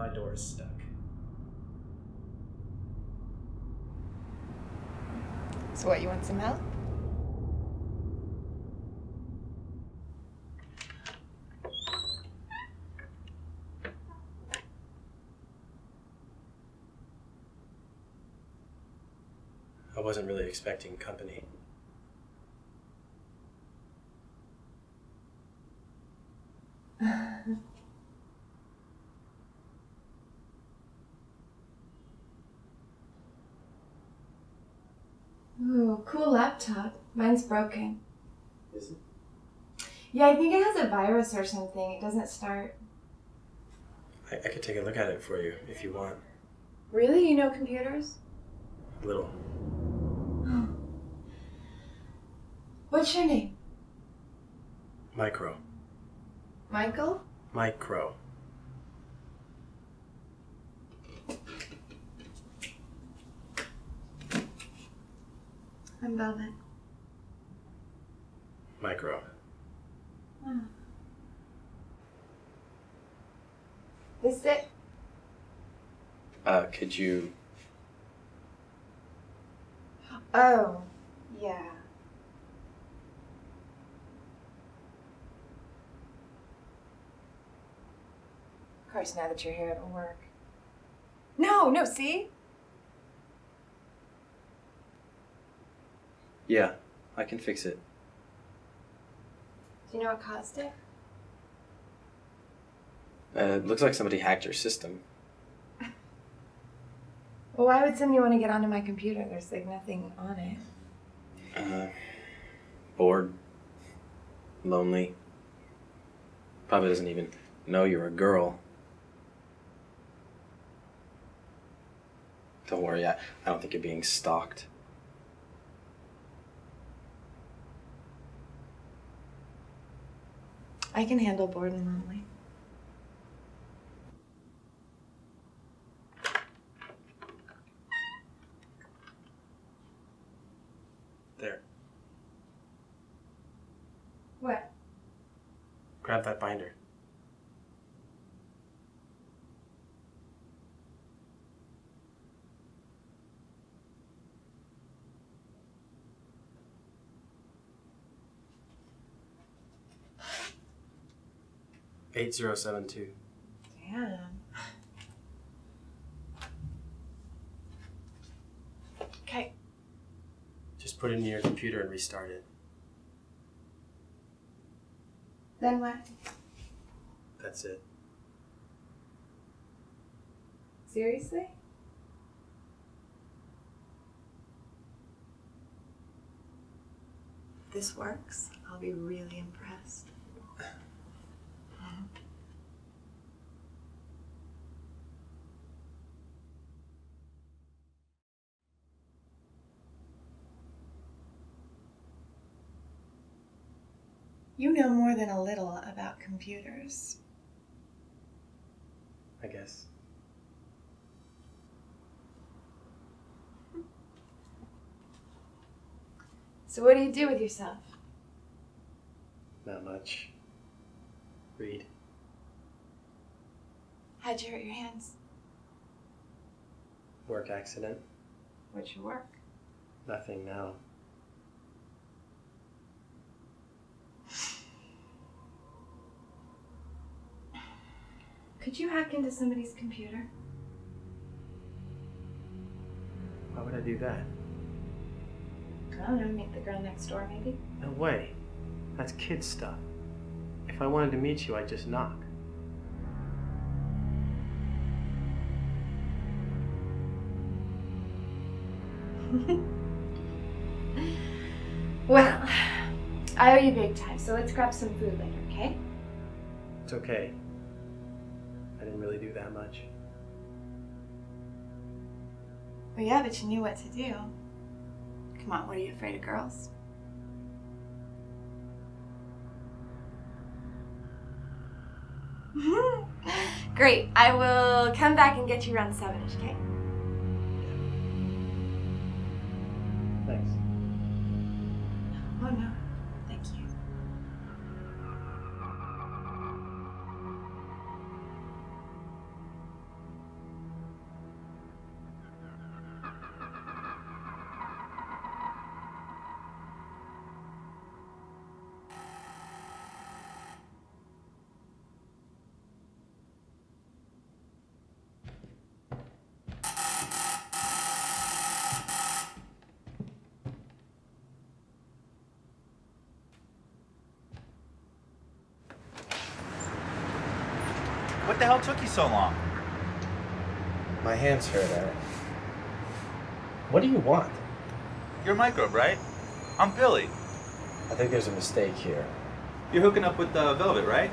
my door's stuck. So what, you want some help? I wasn't really expecting company. Ooh, cool laptop. Mine's broken. Is it? Yeah, I think it has a virus or something. It doesn't start. I could take a look at it for you if you want. Really? You know computers? A little. What's your name? Micro. Michael? Micro. I'm Velvet. Micro. Oh. This it? Could you... Oh, yeah. Of course, now that you're here, it'll work. No, see? Yeah, I can fix it. Do you know what caused it? It looks like somebody hacked your system. Well, why would somebody want to get onto my computer? There's like nothing on it. Bored. Lonely. Probably doesn't even know you're a girl. Don't worry, I don't think you're being stalked. I can handle bored and lonely. There. What? Grab that binder. $8072. Damn. Okay. Just put it in your computer and restart it. Then what? That's it. Seriously? If this works, I'll be really impressed. You know more than a little about computers. I guess. So what do you do with yourself? Not much. Read. How'd you hurt your hands? Work accident. What'd you work? Nothing now. Could you hack into somebody's computer? Why would I do that? I don't know, meet the girl next door maybe? No way. That's kid stuff. If I wanted to meet you, I'd just knock. Well, I owe you big time, so let's grab some food later, okay? It's okay. I didn't really do that much. Well, yeah, but you knew what to do. Come on, what are you afraid of girls? Great, I will come back and get you around 7-ish, okay? Thanks. Oh no, thank you. What the hell took you so long? My hands hurt, Eric. What do you want? You're a microbe, right? I'm Billy. I think there's a mistake here. You're hooking up with Velvet, right?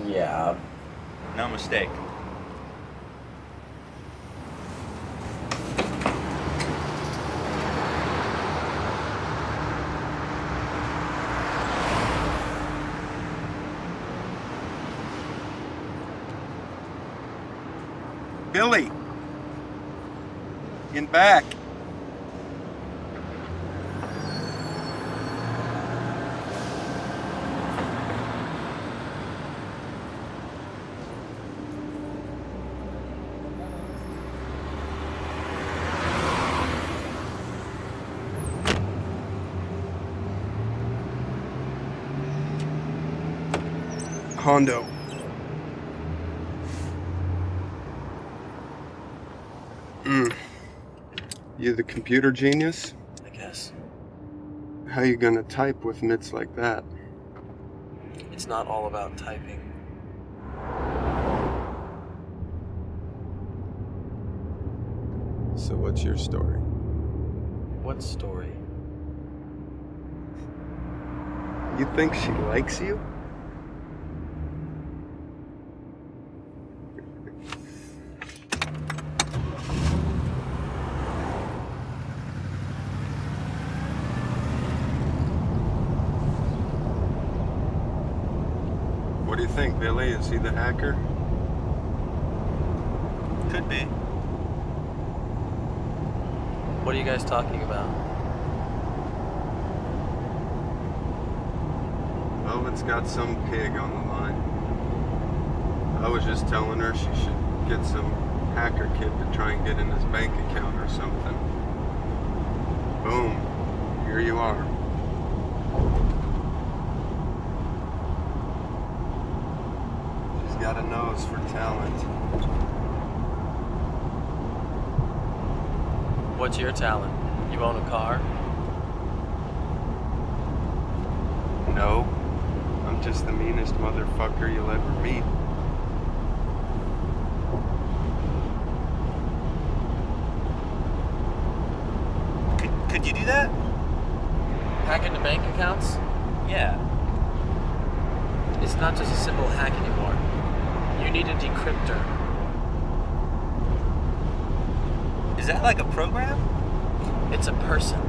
Yeah. No mistake. Billy! In back! Hondo. You the computer genius? I guess. How you gonna type with mitts like that? It's not all about typing. So what's your story? What story? You think she likes you? What do you think, Billy? Is he the hacker? Could be. What are you guys talking about? Velvet's got some pig on the line. I was just telling her she should get some hacker kid to try and get in his bank account or something. Boom. Here you are. She's got a nose for talent. What's your talent? You own a car? No. I'm just the meanest motherfucker you'll ever meet. Could you do that? Hack into bank accounts? Yeah. It's not just a simple hack anymore. You need a decrypter. Is that like a program? It's a person.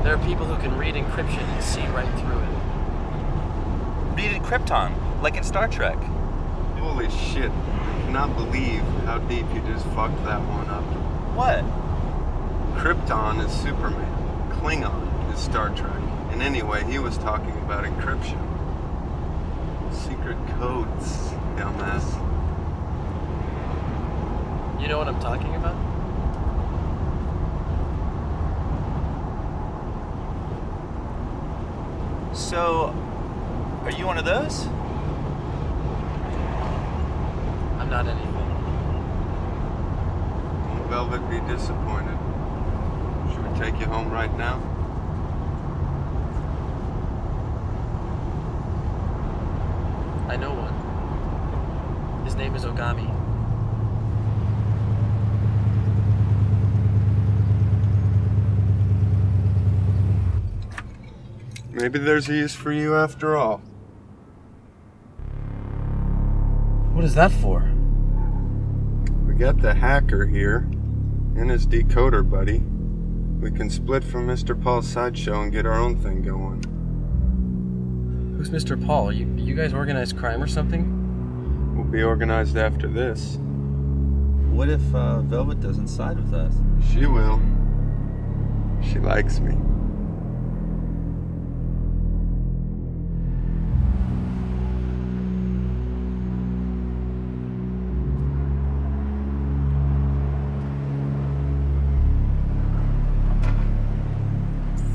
There are people who can read encryption and see right through it. Read Krypton, like in Star Trek. Holy shit. I cannot believe how deep you just fucked that one up. What? Krypton is Superman. Klingon is Star Trek. And anyway, he was talking about encryption. Secret codes, dumbass. You know what I'm talking about? So, are you one of those? I'm not anything. Won't Velvet be disappointed? Should we take you home right now? I know one. His name is Ogami. Maybe there's a use for you after all. What is that for? We got the hacker here, and his decoder buddy. We can split from Mr. Paul's sideshow and get our own thing going. Who's Mr. Paul? You guys organized crime or something? We'll be organized after this. What if Velvet doesn't side with us? She will. She likes me.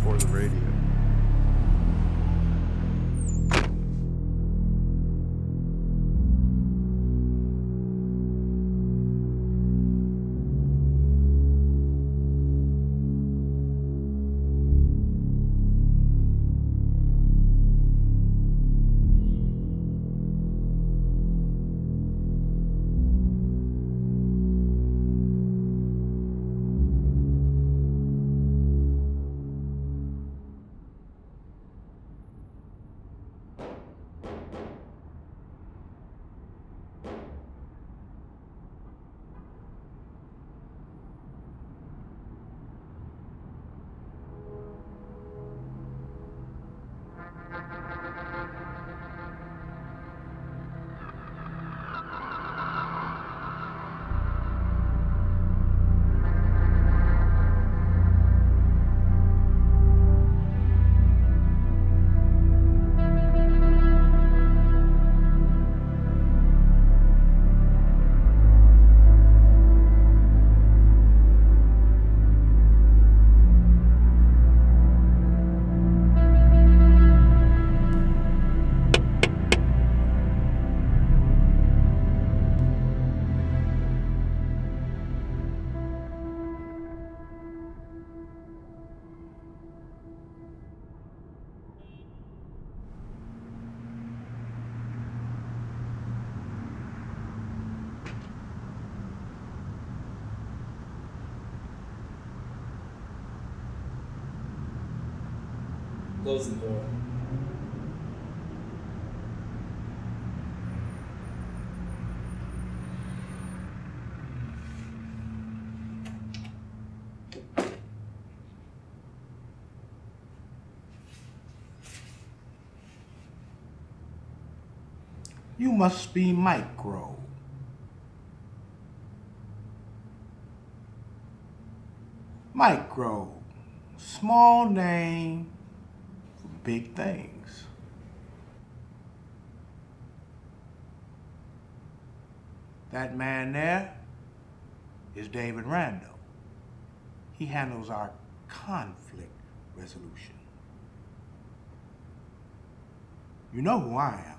For the radio. Close the door. You must be Micro. Micro, small name for big things. That man there is David Randall. He handles our conflict resolution. You know who I am.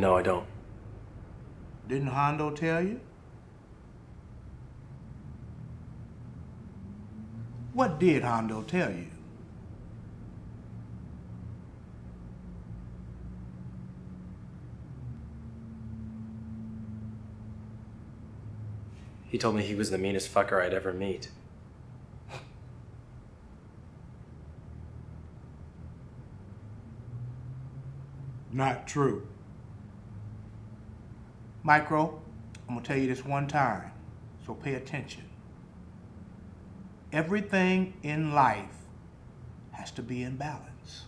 No, I don't. Didn't Hondo tell you? What did Hondo tell you? He told me he was the meanest fucker I'd ever meet. Not true. Micro, I'm gonna tell you this one time, so pay attention. Everything in life has to be in balance.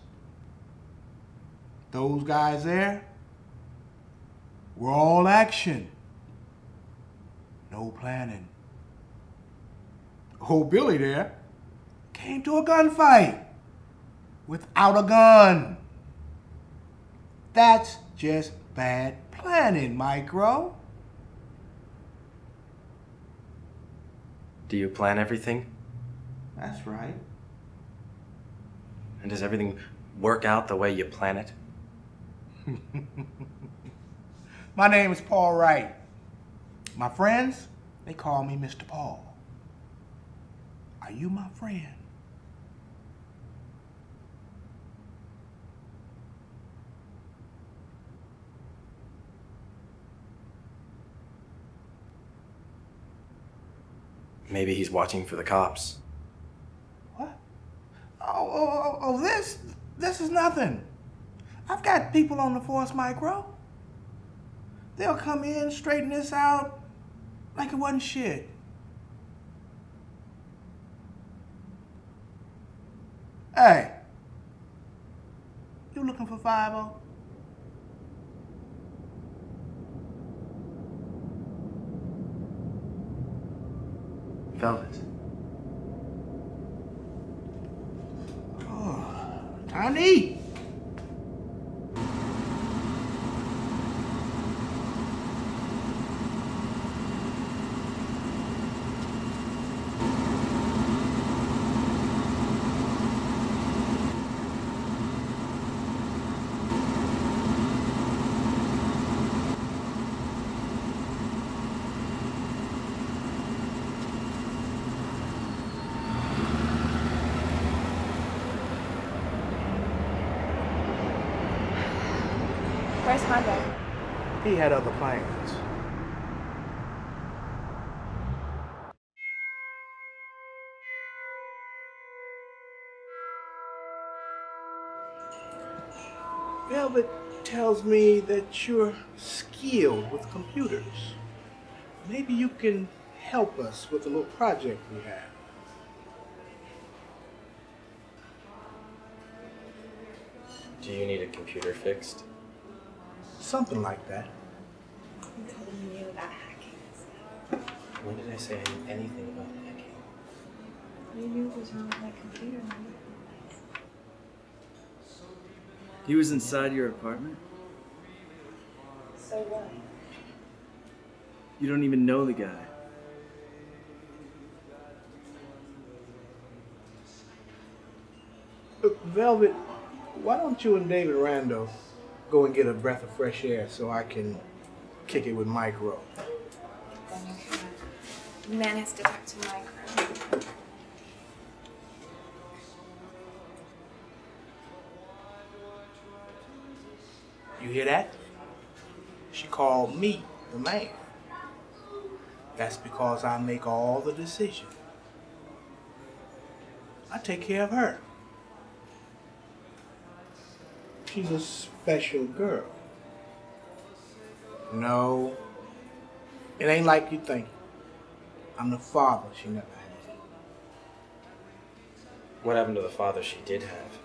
Those guys there were all action, no planning. Old Billy there came to a gunfight without a gun. That's just bad planning, Micro. Do you plan everything? That's right. And does everything work out the way you plan it? My name is Paul Wright. My friends, they call me Mr. Paul. Are you my friend? Maybe he's watching for the cops. What? This is nothing. I've got people on the force, Micro. They'll come in, straighten this out like it wasn't shit. Hey, you looking for 5-0? Velvet. Oh, time to eat. Where's Hondo? He had other plans. Velvet tells me that you're skilled with computers. Maybe you can help us with a little project we have. Do you need a computer fixed? Something like that. I'm telling you about hacking. When did I say I knew anything about hacking? You knew what was wrong with my computer. He was inside your apartment? So what? You don't even know the guy. Velvet, why don't you and David Randall go and get a breath of fresh air so I can kick it with Micro? The man has to talk to Micro. You hear that? She called me the man. That's because I make all the decisions. I take care of her. She's a special girl. No, it ain't like you think. I'm the father she never had. What happened to the father she did have?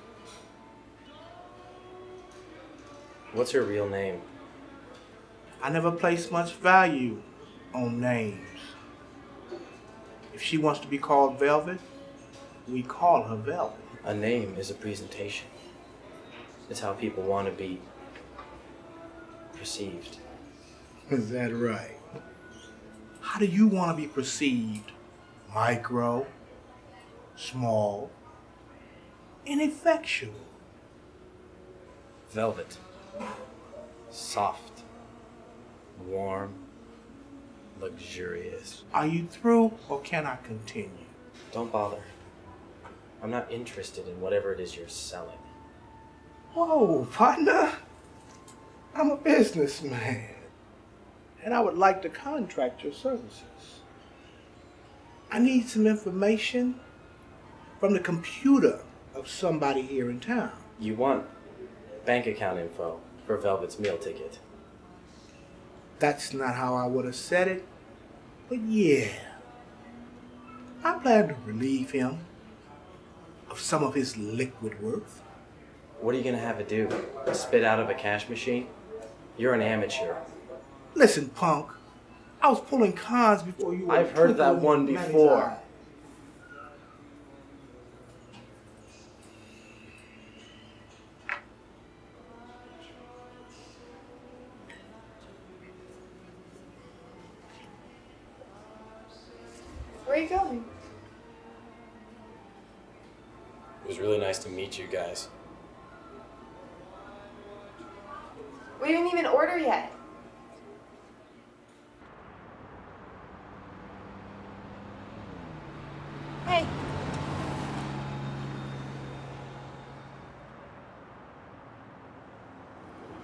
What's her real name? I never place much value on names. If she wants to be called Velvet, we call her Velvet. A name is a presentation. It's how people want to be perceived. Is that right? How do you want to be perceived? Micro, small, ineffectual. Velvet. Soft. Warm. Luxurious. Are you through or can I continue? Don't bother. I'm not interested in whatever it is you're selling. Whoa, partner. I'm a businessman. And I would like to contract your services. I need some information from the computer of somebody here in town. You want bank account info for Velvet's meal ticket. That's not how I would have said it, but yeah. I plan to relieve him of some of his liquid worth. What are you gonna have it do? Spit out of a cash machine? You're an amateur. Listen, punk. I was pulling cons before you were. I've heard that one before. Where are you going? It was really nice to meet you guys. We didn't even order yet. Hey.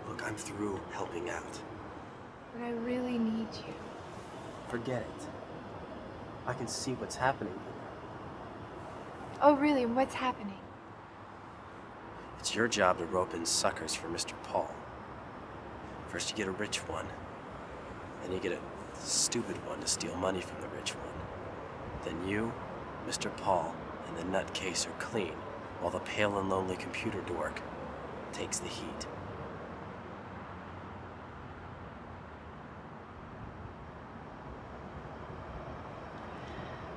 Look, I'm through helping out. But I really need you. Forget it. I can see what's happening here. Oh, really? What's happening? It's your job to rope in suckers for Mr. Paul. First you get a rich one, then you get a stupid one to steal money from the rich one. Then you, Mr. Paul, and the nutcase are clean, while the pale and lonely computer dork takes the heat.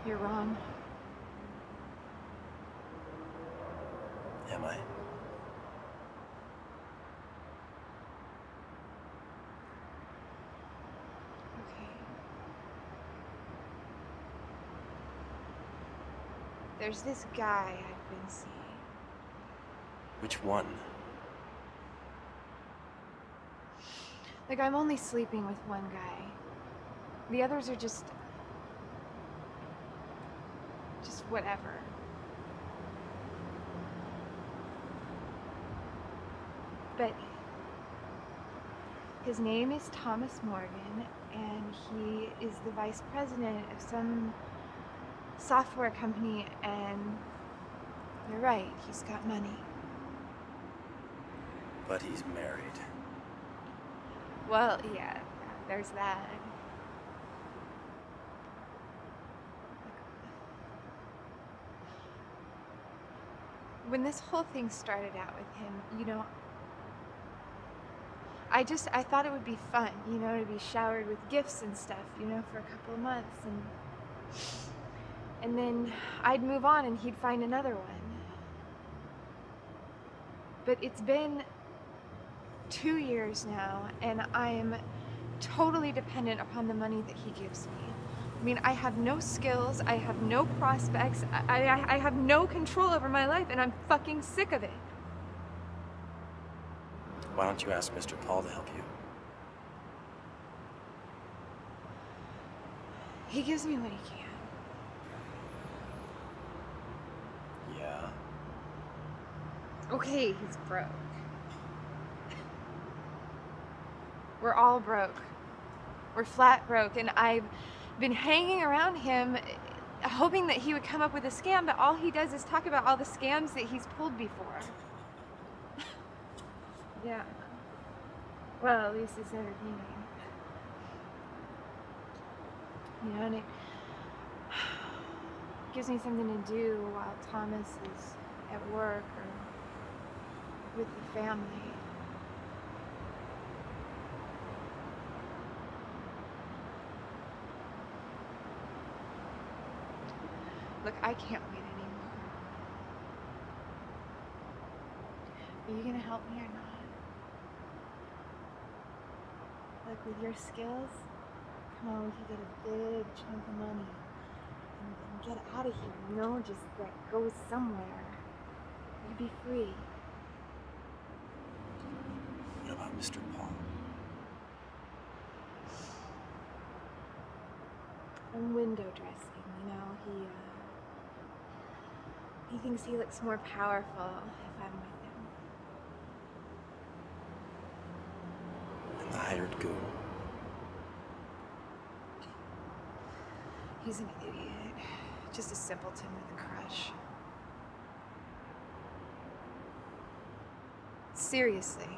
You're wrong. Am I? Okay. There's this guy I've been seeing. Which one? Like, I'm only sleeping with one guy. The others are just whatever. But his name is Thomas Morgan, and he is the vice president of some software company, and you're right, he's got money. But he's married. Well, yeah, there's that. When this whole thing started out with him, you know, I thought it would be fun, you know, to be showered with gifts and stuff, you know, for a couple of months, and then I'd move on and he'd find another one. But it's been 2 years now, and I am totally dependent upon the money that he gives me. I mean, I have no skills, I have no prospects, I have no control over my life, and I'm fucking sick of it. Why don't you ask Mr. Paul to help you? He gives me what he can. Yeah. Okay, he's broke. We're all broke. We're flat broke, and I've been hanging around him, hoping that he would come up with a scam, but all he does is talk about all the scams that he's pulled before. Yeah. Well, at least it's entertaining. You know, and it gives me something to do while Thomas is at work or with the family. Look, I can't wait anymore. Are you gonna help me or not? Like, with your skills, come on, we could get a big chunk of money and get out of here, you know? Just, like, go somewhere. You'd be free. What about Mr. Paul? I'm window dressing, you know? He thinks he looks more powerful if I'm with him. And the hired goon. He's an idiot. Just a simpleton with a crush. Seriously.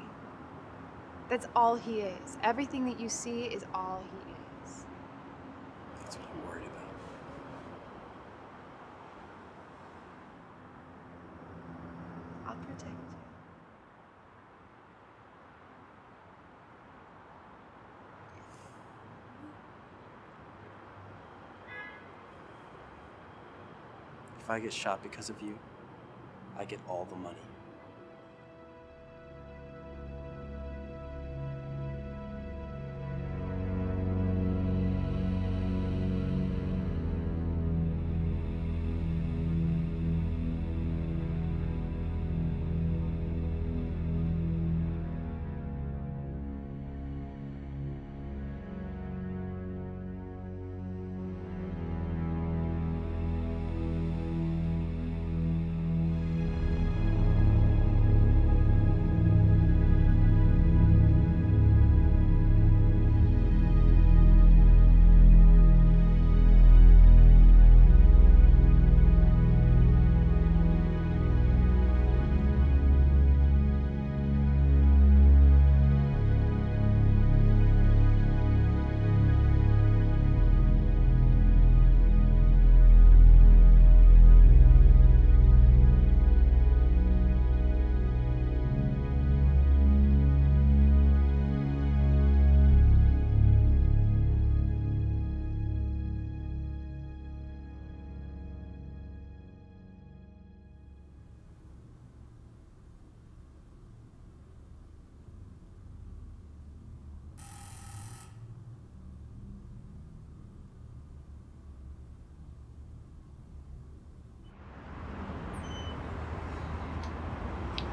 That's all he is. Everything that you see is all he is. That's what I'm worried about. I'll protect you. If I get shot because of you, I get all the money.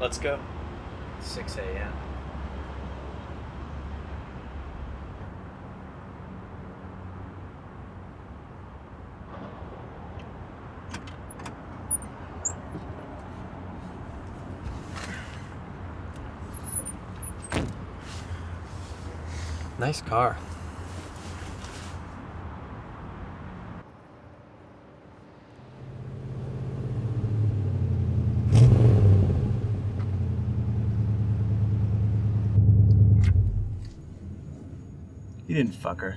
Let's go. 6 a.m. Nice car. You didn't fuck her.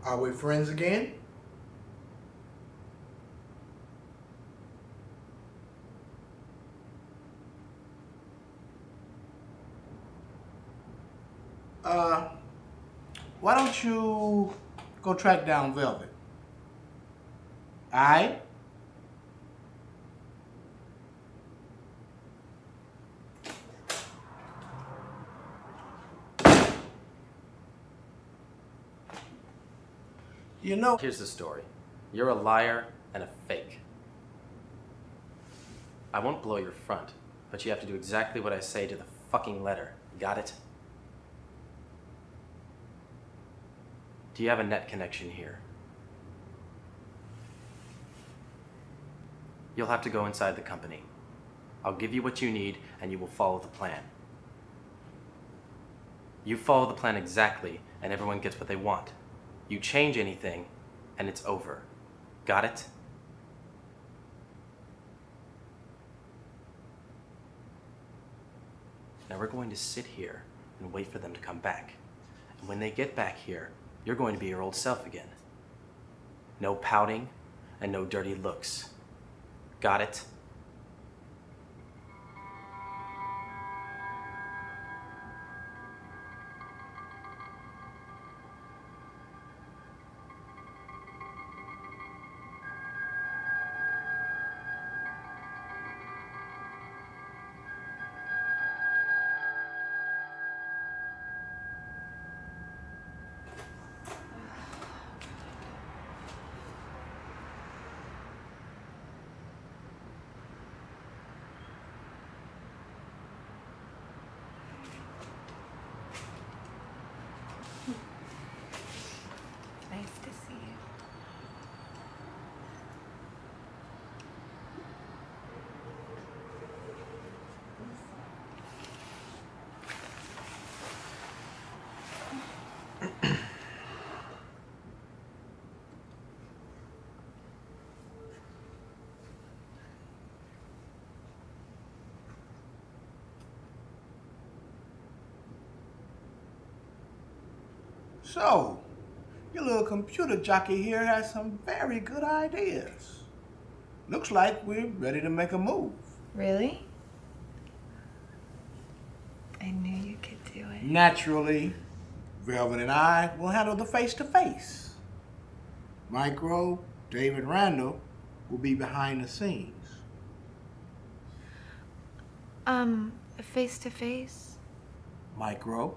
Are we friends again? Why don't you go track down Velvet? Alright? You know, Here's the story. You're a liar and a fake. I won't blow your front, but you have to do exactly what I say to the fucking letter. Got it? Do you have a net connection here? You'll have to go inside the company. I'll give you what you need, and you will follow the plan. You follow the plan exactly, and everyone gets what they want. You change anything, and it's over. Got it? Now we're going to sit here and wait for them to come back. And when they get back here, you're going to be your old self again. No pouting and no dirty looks. Got it? Nice to see you. so, your little computer jockey here has some very good ideas. Looks like we're ready to make a move. Really? I knew you could do it. Naturally, Velvet and I will handle the face-to-face. Micro, David Randall will be behind the scenes. Face to face? Micro,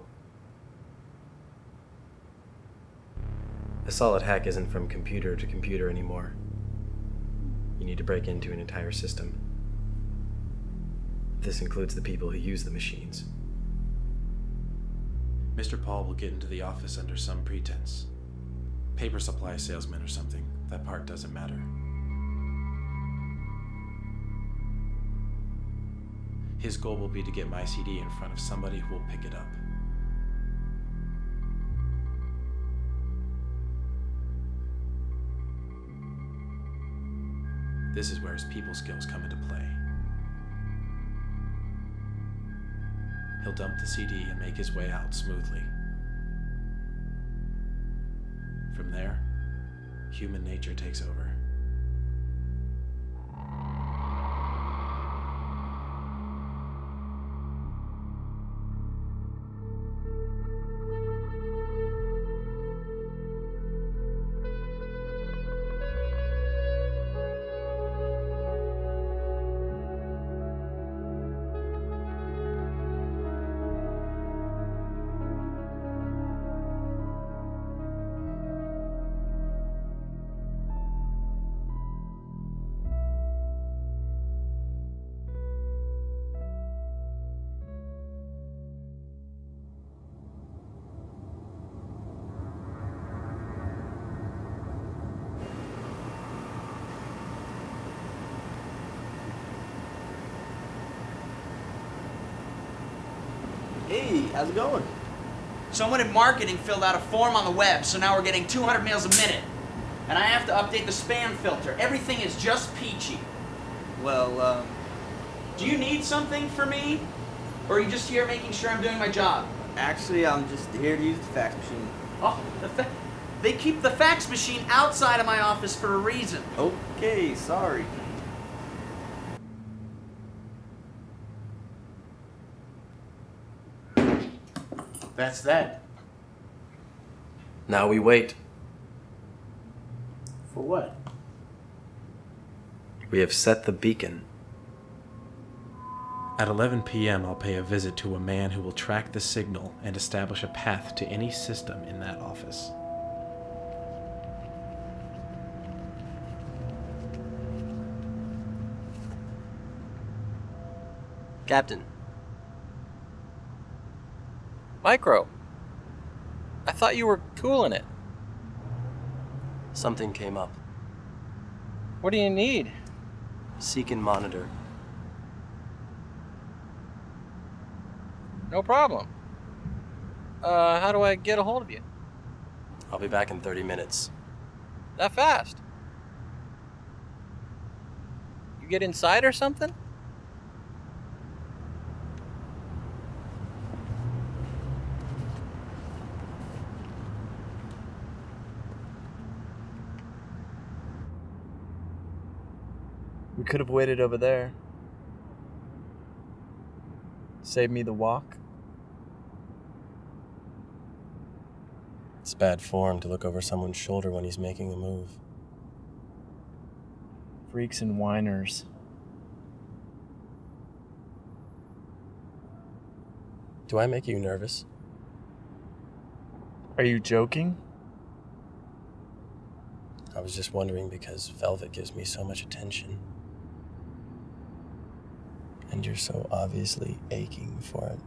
A solid hack isn't from computer to computer anymore. You need to break into an entire system. This includes the people who use the machines. Mr. Paul will get into the office under some pretense. Paper supply salesman or something. That part doesn't matter. His goal will be to get my CD in front of somebody who will pick it up. This is where his people skills come into play. He'll dump the CD and make his way out smoothly. From there, human nature takes over. Hey, how's it going? Someone in marketing filled out a form on the web, so now we're getting 200 mails a minute. And I have to update the spam filter. Everything is just peachy. Well, Do you need something for me? Or are you just here making sure I'm doing my job? actually, I'm just here to use the fax machine. Oh, they keep the fax machine outside of my office for a reason. Okay, sorry. That's that. Now we wait. For what? We have set the beacon. At 11 p.m., I'll pay a visit to a man who will track the signal and establish a path to any system in that office. Captain. Micro. I thought you were cooling it. Something came up. What do you need? Seek and monitor. No problem. How do I get a hold of you? I'll be back in 30 minutes. That fast? You get inside or something? We could have waited over there. Save me the walk. It's bad form to look over someone's shoulder when he's making a move. Freaks and whiners. Do I make you nervous? Are you joking? I was just wondering because Velvet gives me so much attention. And you're so obviously aching for it.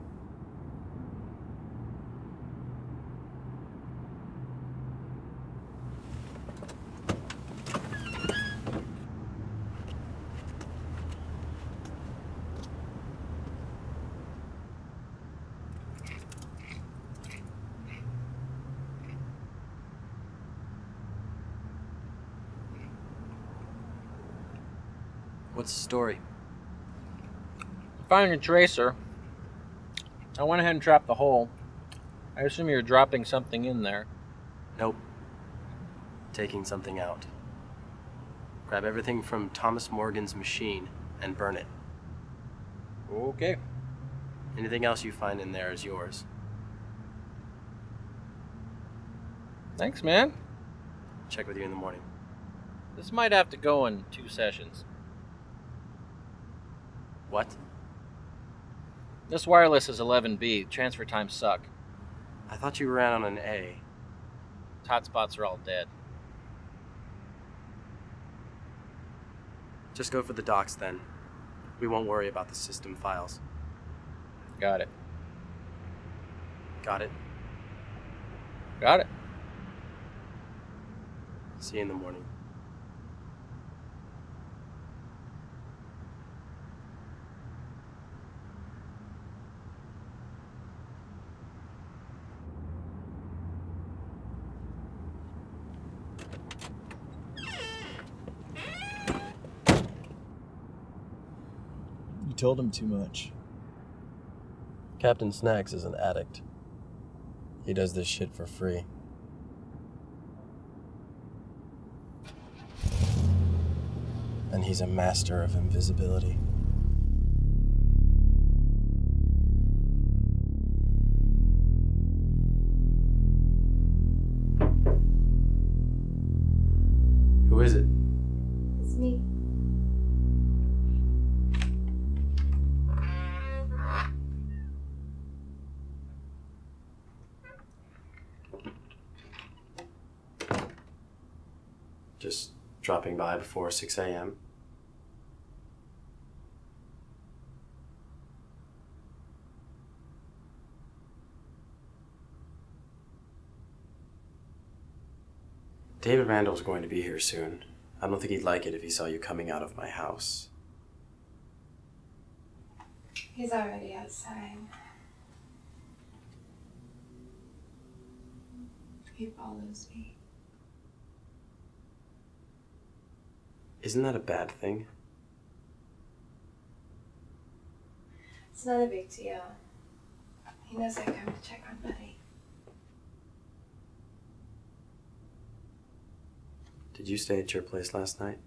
What's the story? Finding a tracer. I went ahead and trapped the hole. I assume you're dropping something in there. Nope. Taking something out. Grab everything from Thomas Morgan's machine and burn it. Okay. Anything else you find in there is yours. Thanks, man. Check with you in the morning. This might have to go in 2 sessions. What? This wireless is 11B. Transfer times suck. I thought you ran on an A. Hotspots are all dead. Just go for the docks then. We won't worry about the system files. Got it. Got it? Got it. See you in the morning. You told him too much. Captain Snacks is an addict. He does this shit for free. And he's a master of invisibility. Who is it? It's me. Just dropping by before 6 a.m. David Randall's going to be here soon. I don't think he'd like it if he saw you coming out of my house. He's already outside. He follows me. Isn't that a bad thing? It's not a big deal. He knows I come to check on Buddy. Did you stay at your place last night?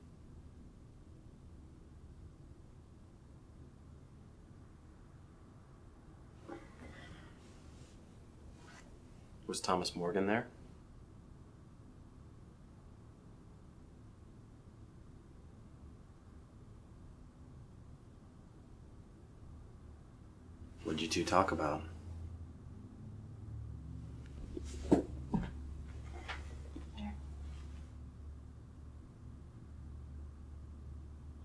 Was Thomas Morgan there? What'd you two talk about?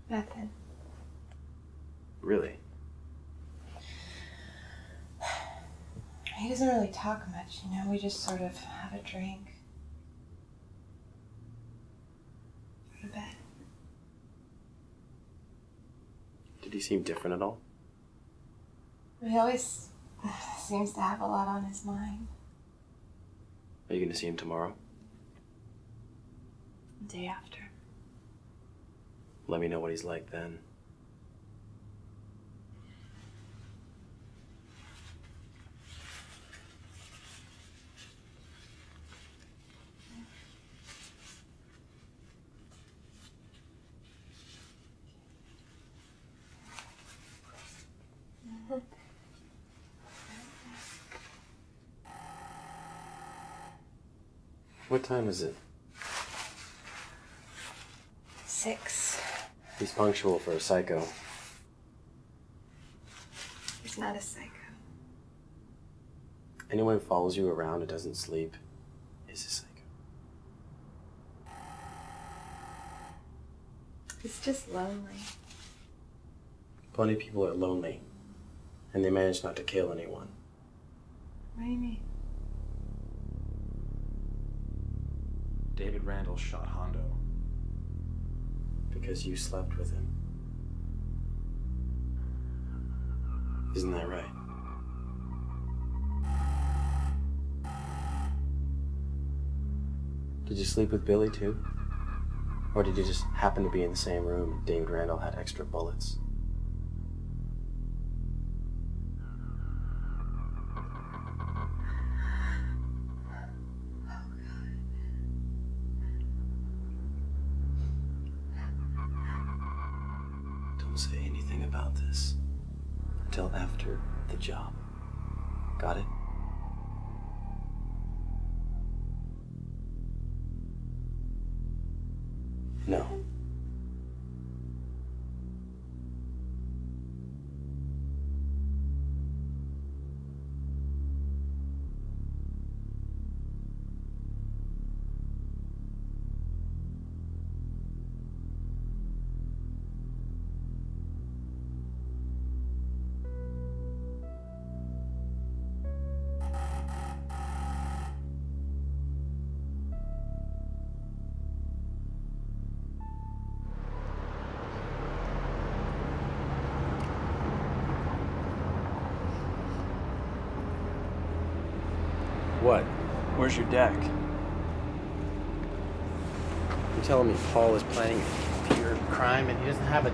Nothing. Really? doesn't really talk much, you know? We just sort of have a drink. Go to bed. Did he seem different at all? He always seems to have a lot on his mind. Are you going to see him tomorrow? The day after. Let me know what he's like then. What time is it? 6. He's punctual for a psycho. He's not a psycho. Anyone who follows you around and doesn't sleep is a psycho. He's just lonely. Plenty of people are lonely, and they manage not to kill anyone. What do you mean? David Randall shot Hondo. Because you slept with him. Isn't that right? Did you sleep with Billy too? Or did you just happen to be in the same room and David Randall had extra bullets? Don't say anything about this until after the job. Got it? No. What? Where's your deck? You're telling me Paul is planning a pure crime and he doesn't have a...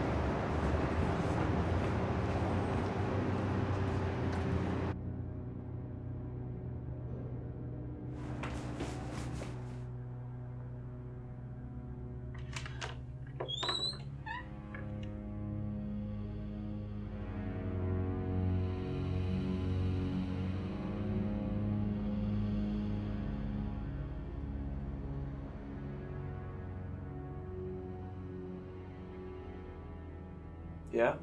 Yeah?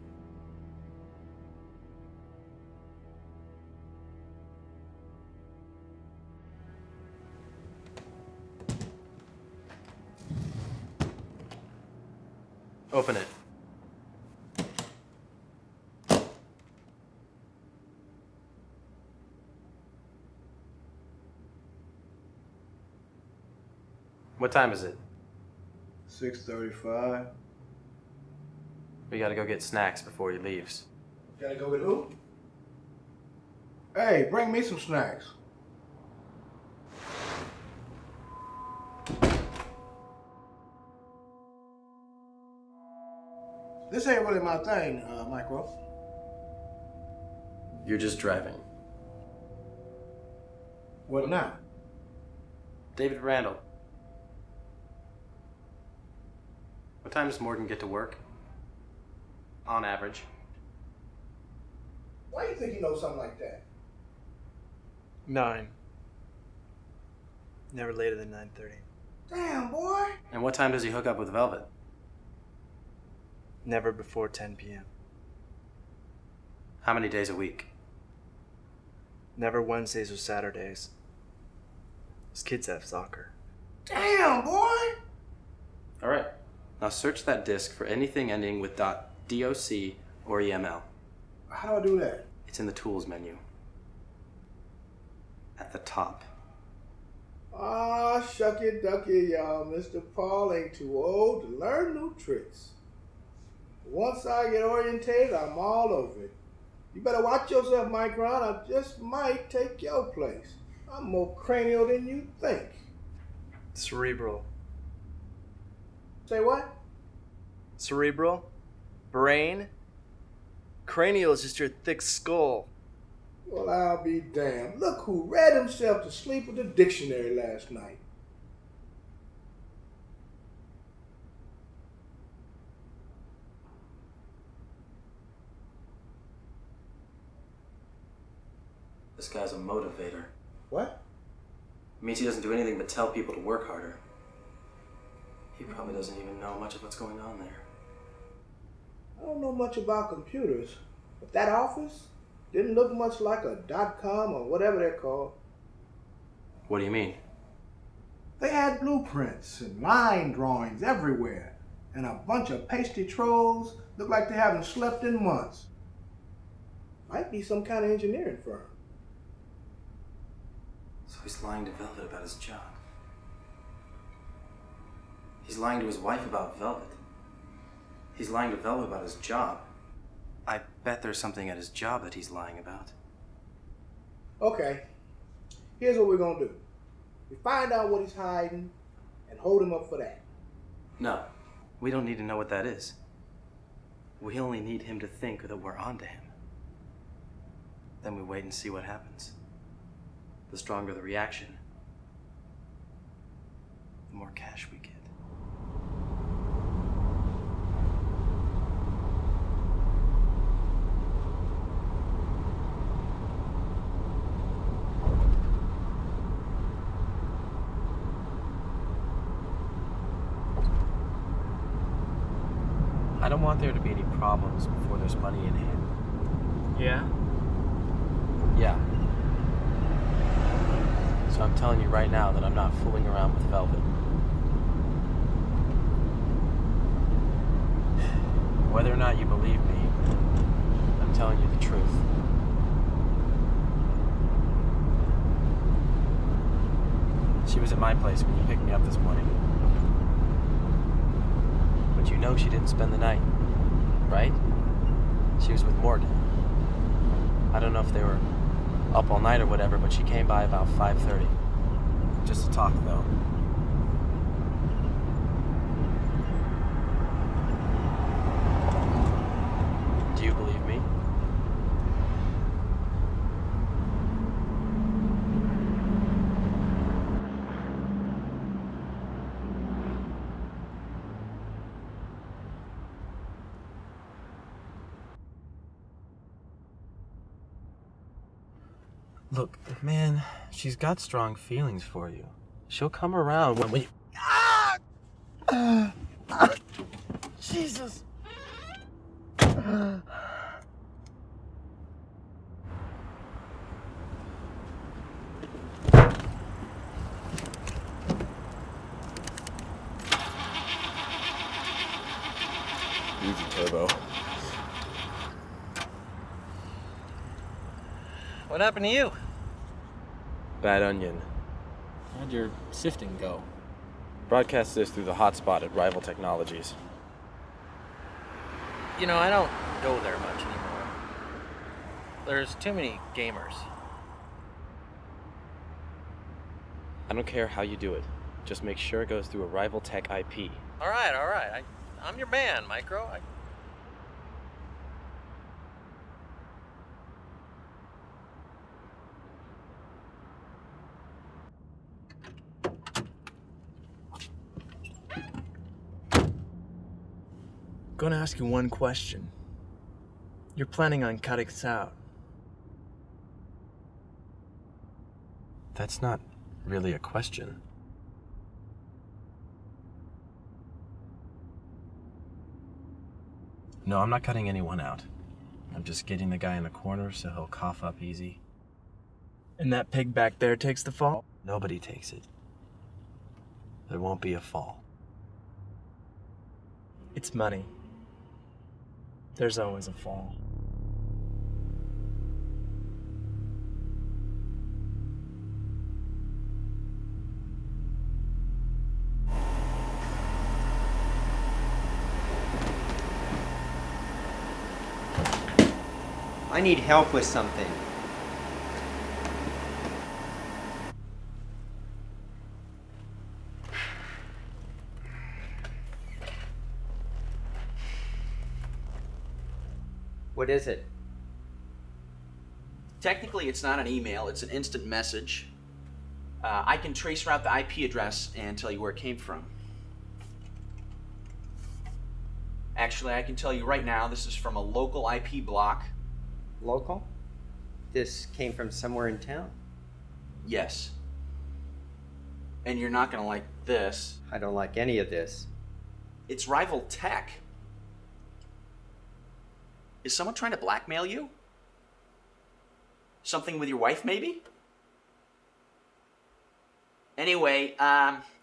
Open it. What time is it? 6:35. We gotta go get snacks before he leaves. Gotta go with who? Hey, bring me some snacks. This ain't really my thing, Micro. You're just driving. What now? David Randall. What time does Morgan get to work? On average. Why do you think you know something like that? 9. Never later than 9:30. Damn, boy. And what time does he hook up with Velvet? Never before 10 p.m. How many days a week? Never Wednesdays or Saturdays. His kids have soccer. Damn, boy. All right. Now search that disk for anything ending with .doc or EML. How do I do that? It's in the tools menu. At the top. Ah, shucky ducky, y'all. Mr. Paul ain't too old to learn new tricks. Once I get orientated, I'm all over it. You better watch yourself, Micron. I just might take your place. I'm more cranial than you think. Cerebral. Say what? Cerebral? Brain? Cranial is just your thick skull. Well, I'll be damned. Look who read himself to sleep with the dictionary last night. This guy's a motivator. What? Means he doesn't do anything but tell people to work harder. He probably doesn't even know much of what's going on there. I don't know much about computers, but that office didn't look much like a .com or whatever they're called. What do you mean? They had blueprints and line drawings everywhere, and a bunch of pasty trolls look like they haven't slept in months. Might be some kind of engineering firm. So he's lying to Velvet about his job. He's lying to his wife about Velvet. He's lying to Velvet about his job. I bet there's something at his job that he's lying about. Okay, here's what we're gonna do. We find out what he's hiding and hold him up for that. No, we don't need to know what that is. We only need him to think that we're onto him. Then we wait and see what happens. The stronger the reaction, the more cash we get. I don't want there to be any problems before there's money in hand. Yeah? Yeah. So I'm telling you right now that I'm not fooling around with Velvet. Whether or not you believe me, I'm telling you the truth. She was at my place when you picked me up this morning. But you know she didn't spend the night, right? She was with Morgan. I don't know if they were up all night or whatever, but she came by about 5:30. Just to talk, though. Do you believe me? Look, man, she's got strong feelings for you. She'll come around when you... Jesus! Easy, Turbo. What happened to you? Bad onion. How'd your sifting go? Broadcast this through the hotspot at Rival Technologies. You know, I don't go there much anymore. There's too many gamers. I don't care how you do it. Just make sure it goes through a Rival Tech IP. All right. I'm your man, Micro. Gonna ask you one question. You're planning on cutting us out. That's not really a question. No, I'm not cutting anyone out. I'm just getting the guy in the corner so he'll cough up easy. And that pig back there takes the fall? Nobody takes it. There won't be a fall. It's money. There's always a fall. I need help with something. What is it? Technically, it's not an email, it's an instant message. I can trace route the IP address and tell you where it came from. Actually, I can tell you right now, this is from a local IP block. Local? This came from somewhere in town? Yes. And you're not gonna like this. I don't like any of this. It's rival tech. Is someone trying to blackmail you? Something with your wife, maybe? Anyway,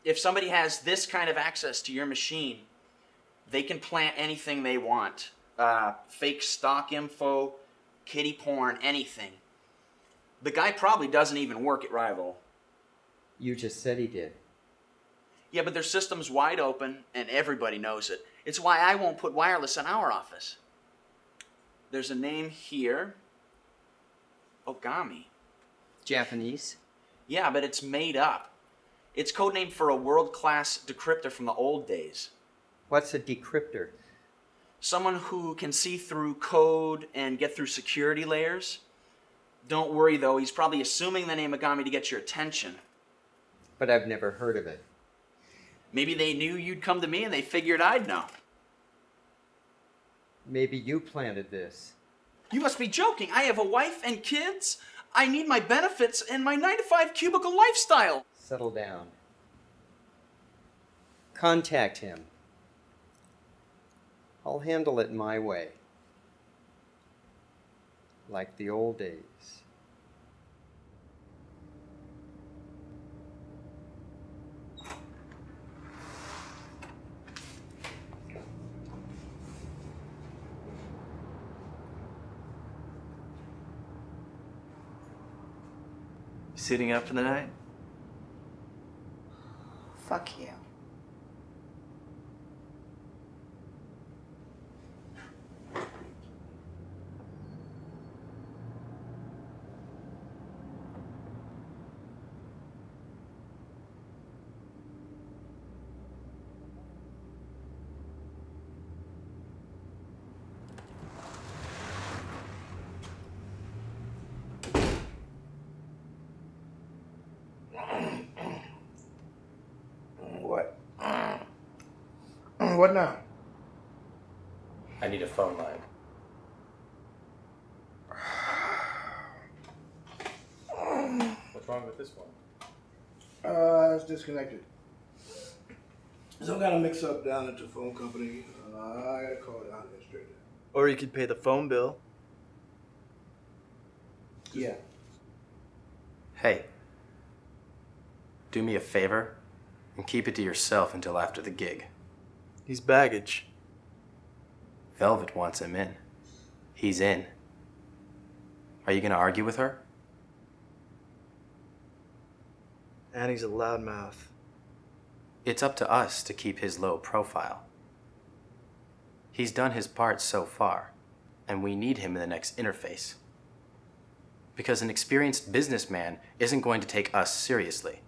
if somebody has this kind of access to your machine, they can plant anything they want. Fake stock info, kiddie porn, anything. The guy probably doesn't even work at Rival. You just said he did. Yeah, but their system's wide open and everybody knows it. It's why I won't put wireless in our office. There's a name here. Ogami. Japanese? Yeah, but it's made up. It's codename for a world-class decryptor from the old days. What's a decryptor? Someone who can see through code and get through security layers. Don't worry though, he's probably assuming the name Ogami to get your attention. But I've never heard of it. Maybe they knew you'd come to me and they figured I'd know. Maybe you planted this. You must be joking. I have a wife and kids. I need my benefits and my 9-to-5 cubicle lifestyle. Settle down. Contact him. I'll handle it my way. Like the old days. Sitting up for the night? Fuck you. What now? I need a phone line. What's wrong with this one? It's disconnected. Some kind of mix-up down at the phone company. I gotta call the administrator. Or you could pay the phone bill. Yeah. Hey, do me a favor and keep it to yourself until after the gig. He's baggage. Velvet wants him in. He's in. Are you gonna argue with her? Annie's a loudmouth. It's up to us to keep his low profile. He's done his part so far, and we need him in the next interface. Because an experienced businessman isn't going to take us seriously.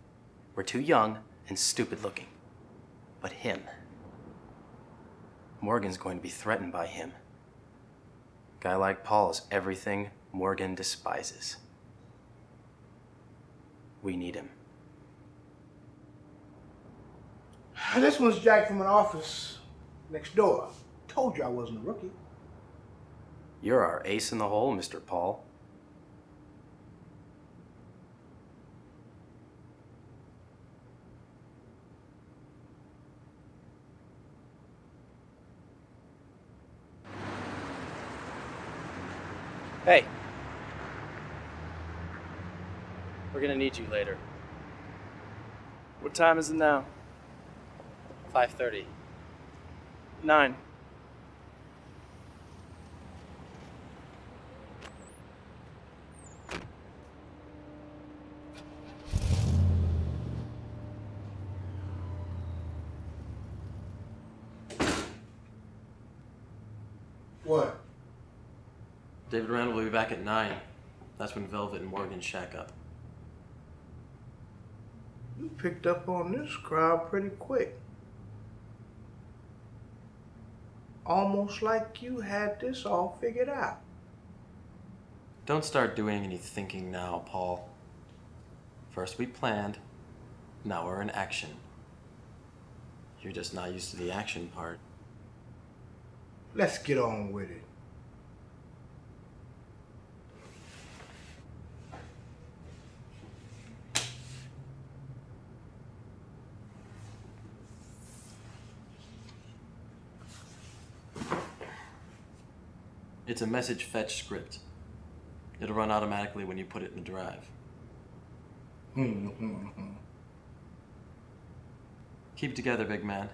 We're too young and stupid looking. But him. Morgan's going to be threatened by him. Guy like Paul is everything Morgan despises. We need him. This one's Jack from an office next door. Told you I wasn't a rookie. You're our ace in the hole, Mr. Paul. Hey. We're gonna need you later. What time is it now? 5:30. 9. What? David Randall will be back at 9. That's when Velvet and Morgan shack up. You picked up on this crowd pretty quick. Almost like you had this all figured out. Don't start doing any thinking now, Paul. First we planned, now we're in action. You're just not used to the action part. Let's get on with it. It's a message fetch script. It'll run automatically when you put it in the drive. Keep it together, big man.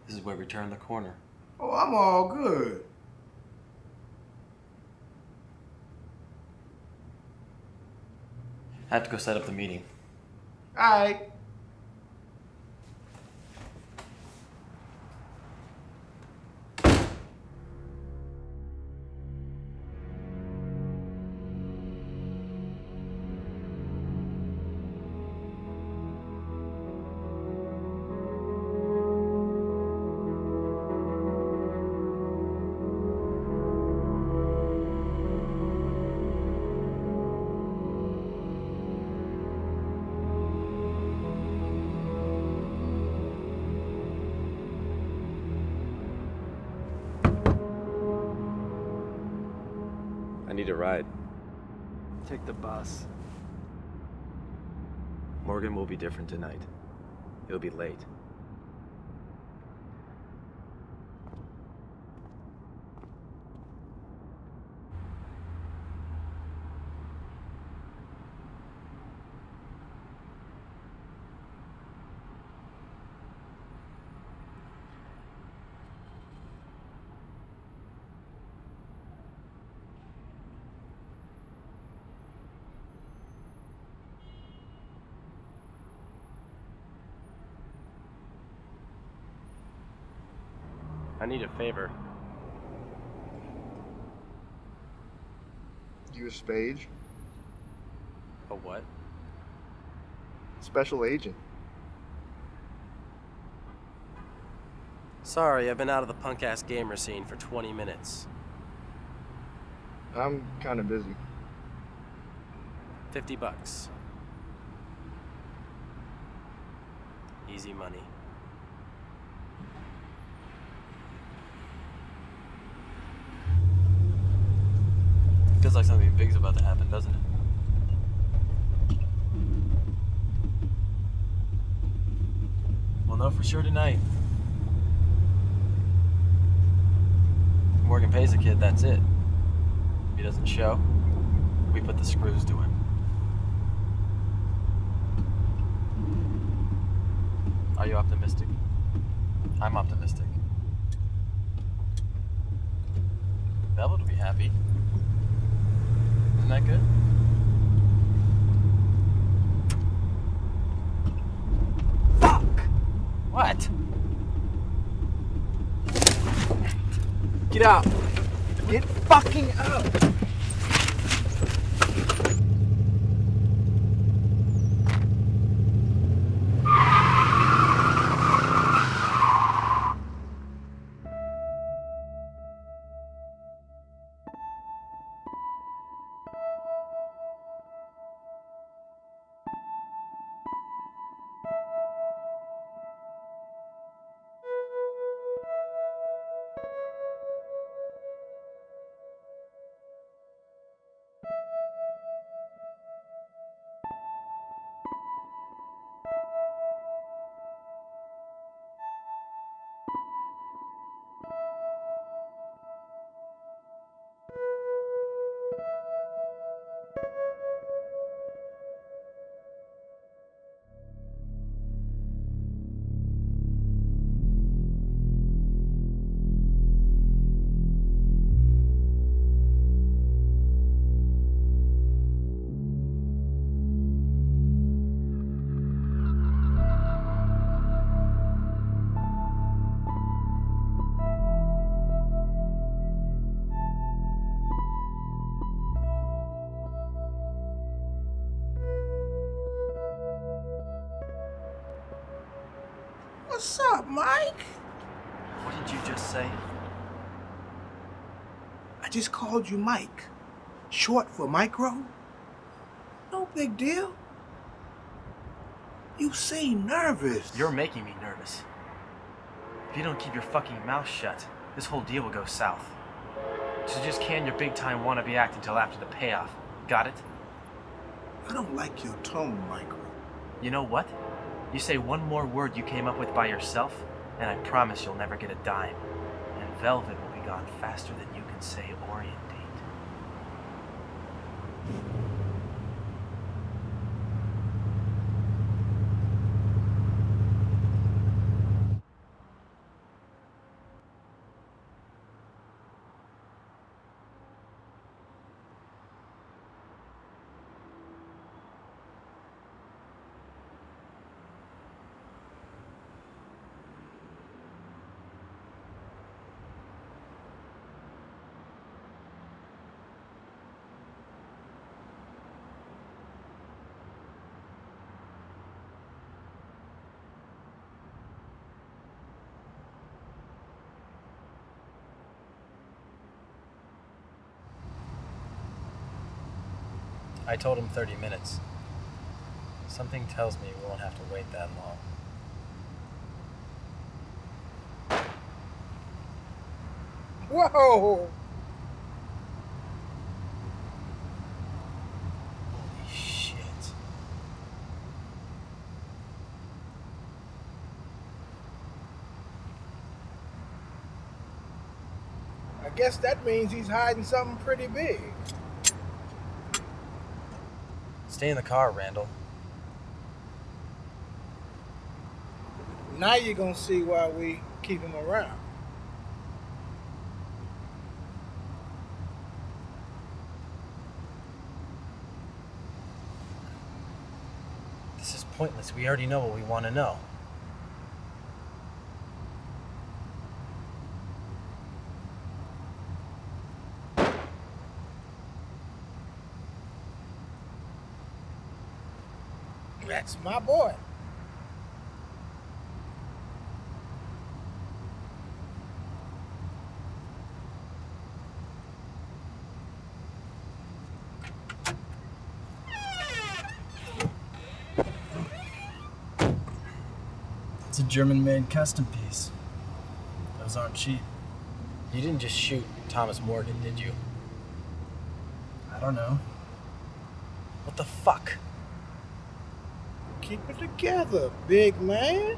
This is where we turn the corner. Oh, I'm all good. I have to go set up the meeting. All right. I need a ride. Take the bus. Morgan will be different tonight. He'll be late. I need a favor. You a spage? A what? Special agent. Sorry, I've been out of the punk-ass gamer scene for 20 minutes. I'm kind of busy. $50. Easy money. Feels like something big's about to happen, doesn't it? We'll know for sure tonight. If Morgan pays the kid, that's it. If he doesn't show, we put the screws to him. Are you optimistic? I'm optimistic. Velvet will be happy. Isn't that good? Fuck! What? Get out. Get fucking out. What's up, Mike? What did you just say? I just called you Mike. Short for micro. No big deal. You seem nervous. You're making me nervous. If you don't keep your fucking mouth shut, this whole deal will go south. So just can your big-time wannabe act until after the payoff. Got it? I don't like your tone, Micro. You know what? You say one more word you came up with by yourself, and I promise you'll never get a dime. And Velvet will be gone faster than you can say Orientate. I told him 30 minutes. Something tells me we won't have to wait that long. Whoa! Holy shit. I guess that means he's hiding something pretty big. Stay in the car, Randall. Now you're gonna see why we keep him around. This is pointless. We already know what we want to know. That's my boy. It's a German-made custom piece. Those aren't cheap. You didn't just shoot Thomas Morgan, did you? I don't know. What the fuck? Keep it together, big man.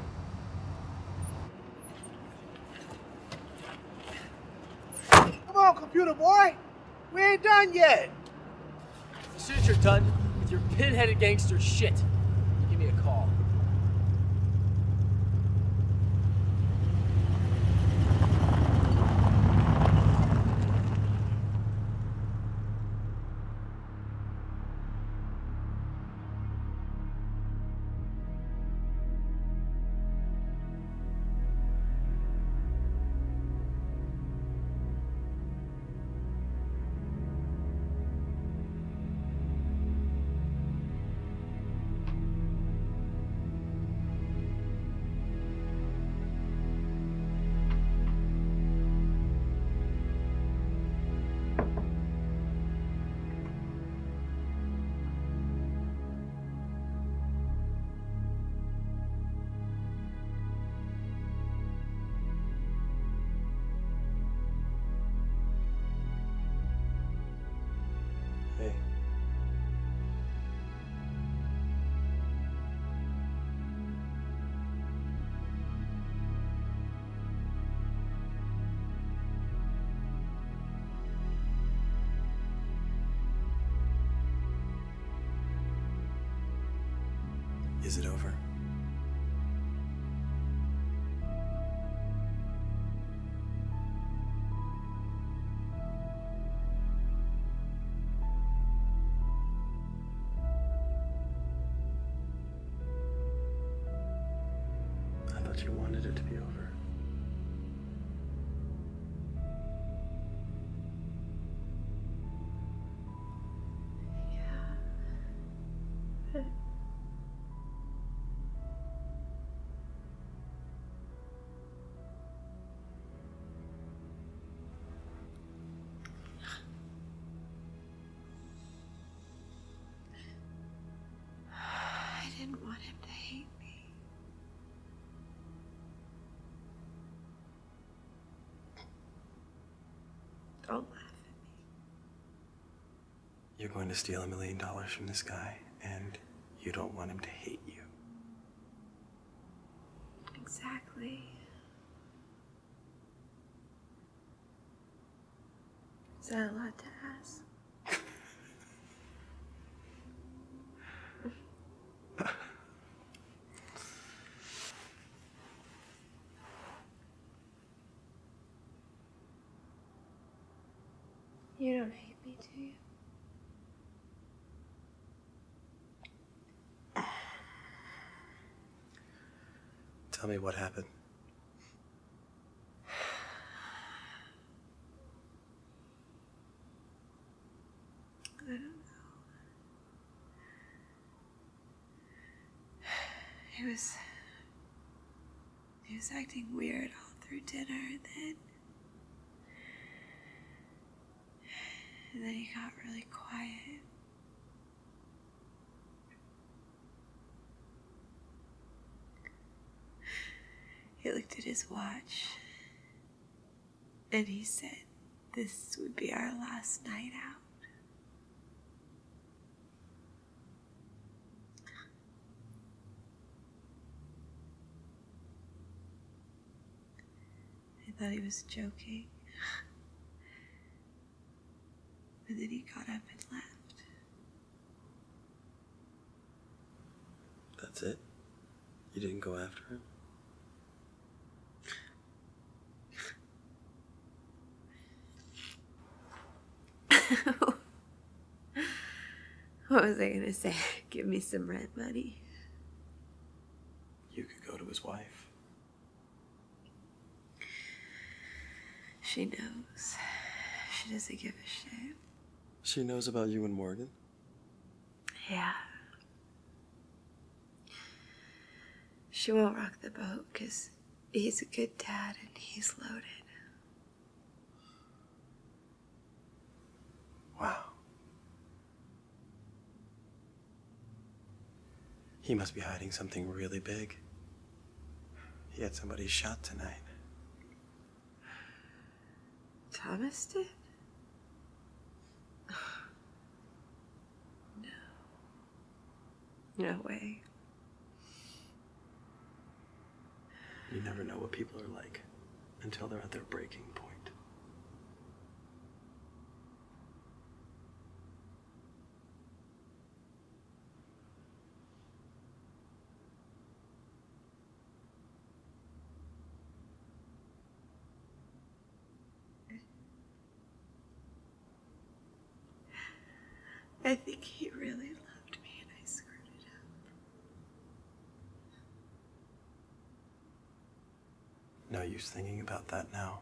Come on, computer boy. We ain't done yet. As soon as you're done with your pin-headed gangster shit, give me a call. Hey. Is it over? I thought you wanted it to be over. Don't laugh. You're going to steal $1 million from this guy, and you don't want him to hate you. Exactly. Is that a lot to ask? You don't hate me, do you? Tell me what happened. I don't know. He was acting weird all through dinner, and then he got really quiet. He looked at his watch, and he said this would be our last night out. I thought he was joking, but then he got up and left. That's it? You didn't go after him? What was I gonna say? Give me some rent money. You could go to his wife. She knows. She doesn't give a shit. She knows about you and Morgan? Yeah. She won't rock the boat because he's a good dad and he's loaded. Wow. He must be hiding something really big. He had somebody shot tonight. Thomas did? No. No way. You never know what people are like until they're at their breaking point. I think he really loved me and I screwed it up. No use thinking about that now.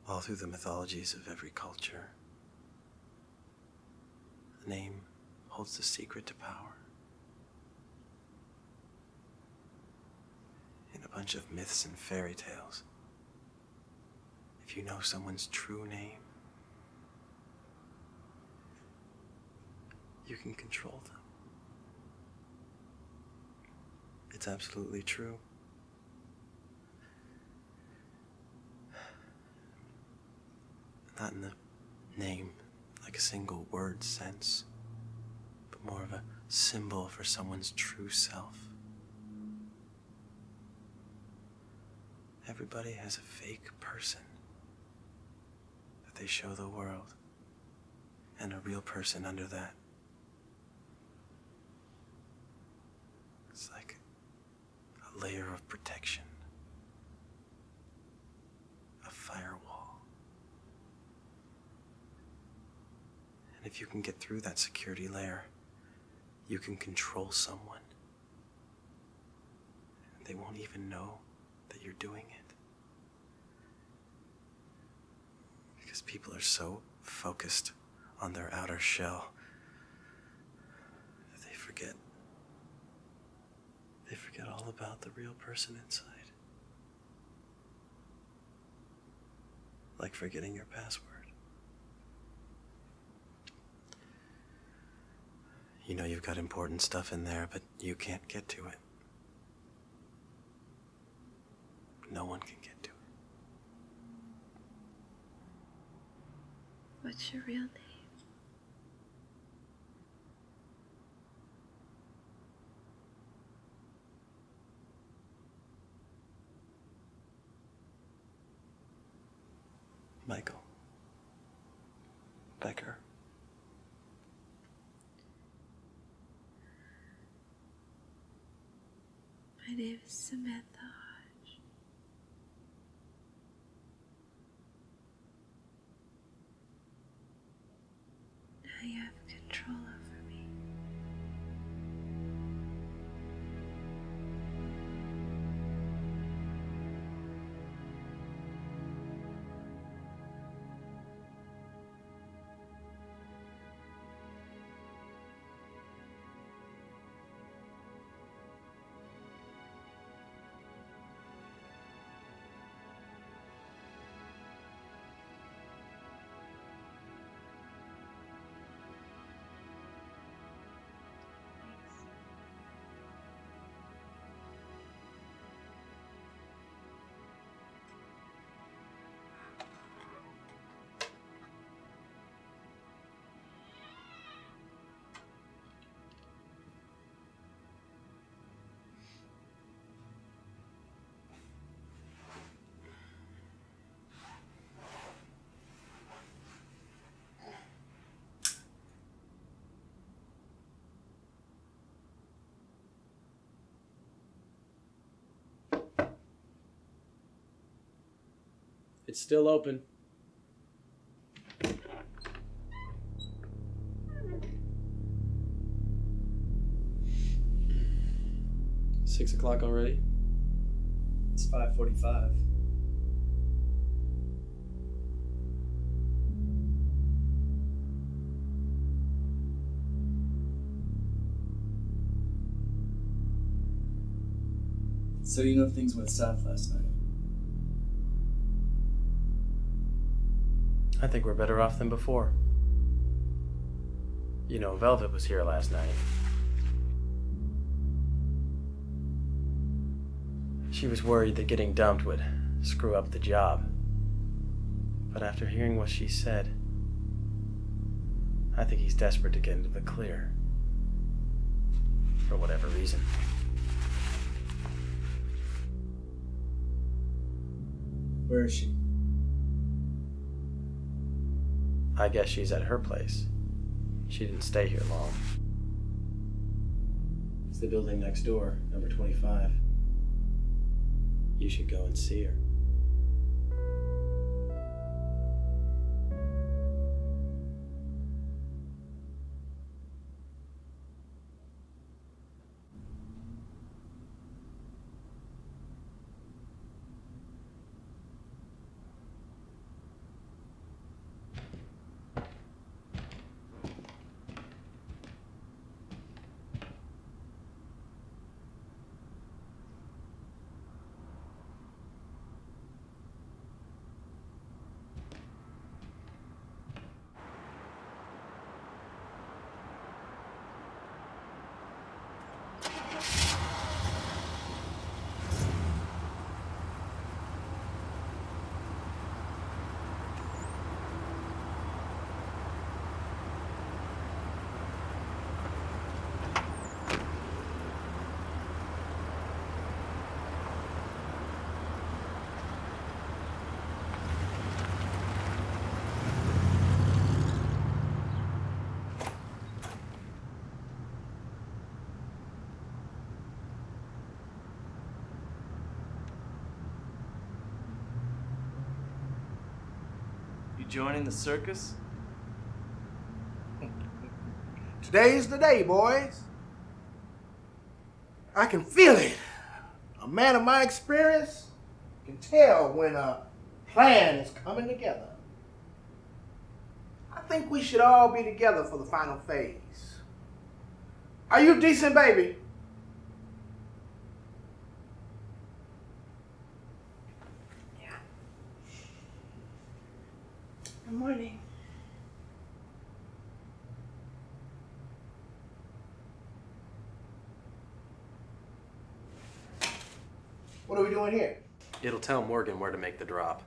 All through the mythologies of every culture, the name holds the secret to power. In a bunch of myths and fairy tales, if you know someone's true name, you can control them. It's absolutely true. Not in the name, like a single word sense, but more of a symbol for someone's true self. Everybody has a fake person that they show the world, and a real person under that. It's like a layer of protection, a firewall. And if you can get through that security layer, you can control someone. They won't even know that you're doing it. Because people are so focused on their outer shell that they forget They forget all about the real person inside. Like forgetting your password. You know you've got important stuff in there, but you can't get to it. No one can get to it. What's your real name? Michael. Becker. My name is Samantha Hodge. Now you have control over me. It's still open. Six o'clock already? It's 5:45. So you know things went south last night? I think we're better off than before. You know, Velvet was here last night. She was worried that getting dumped would screw up the job. But after hearing what she said, I think he's desperate to get into the clear. For whatever reason. Where is she? I guess she's at her place. She didn't stay here long. It's the building next door, number 25. You should go and see her. You joining the circus? Today's the day, boys. I can feel it. A man of my experience can tell when a plan is coming together. I think we should all be together for the final phase. Are you decent, baby? Good morning. What are we doing here? It'll tell Morgan where to make the drop.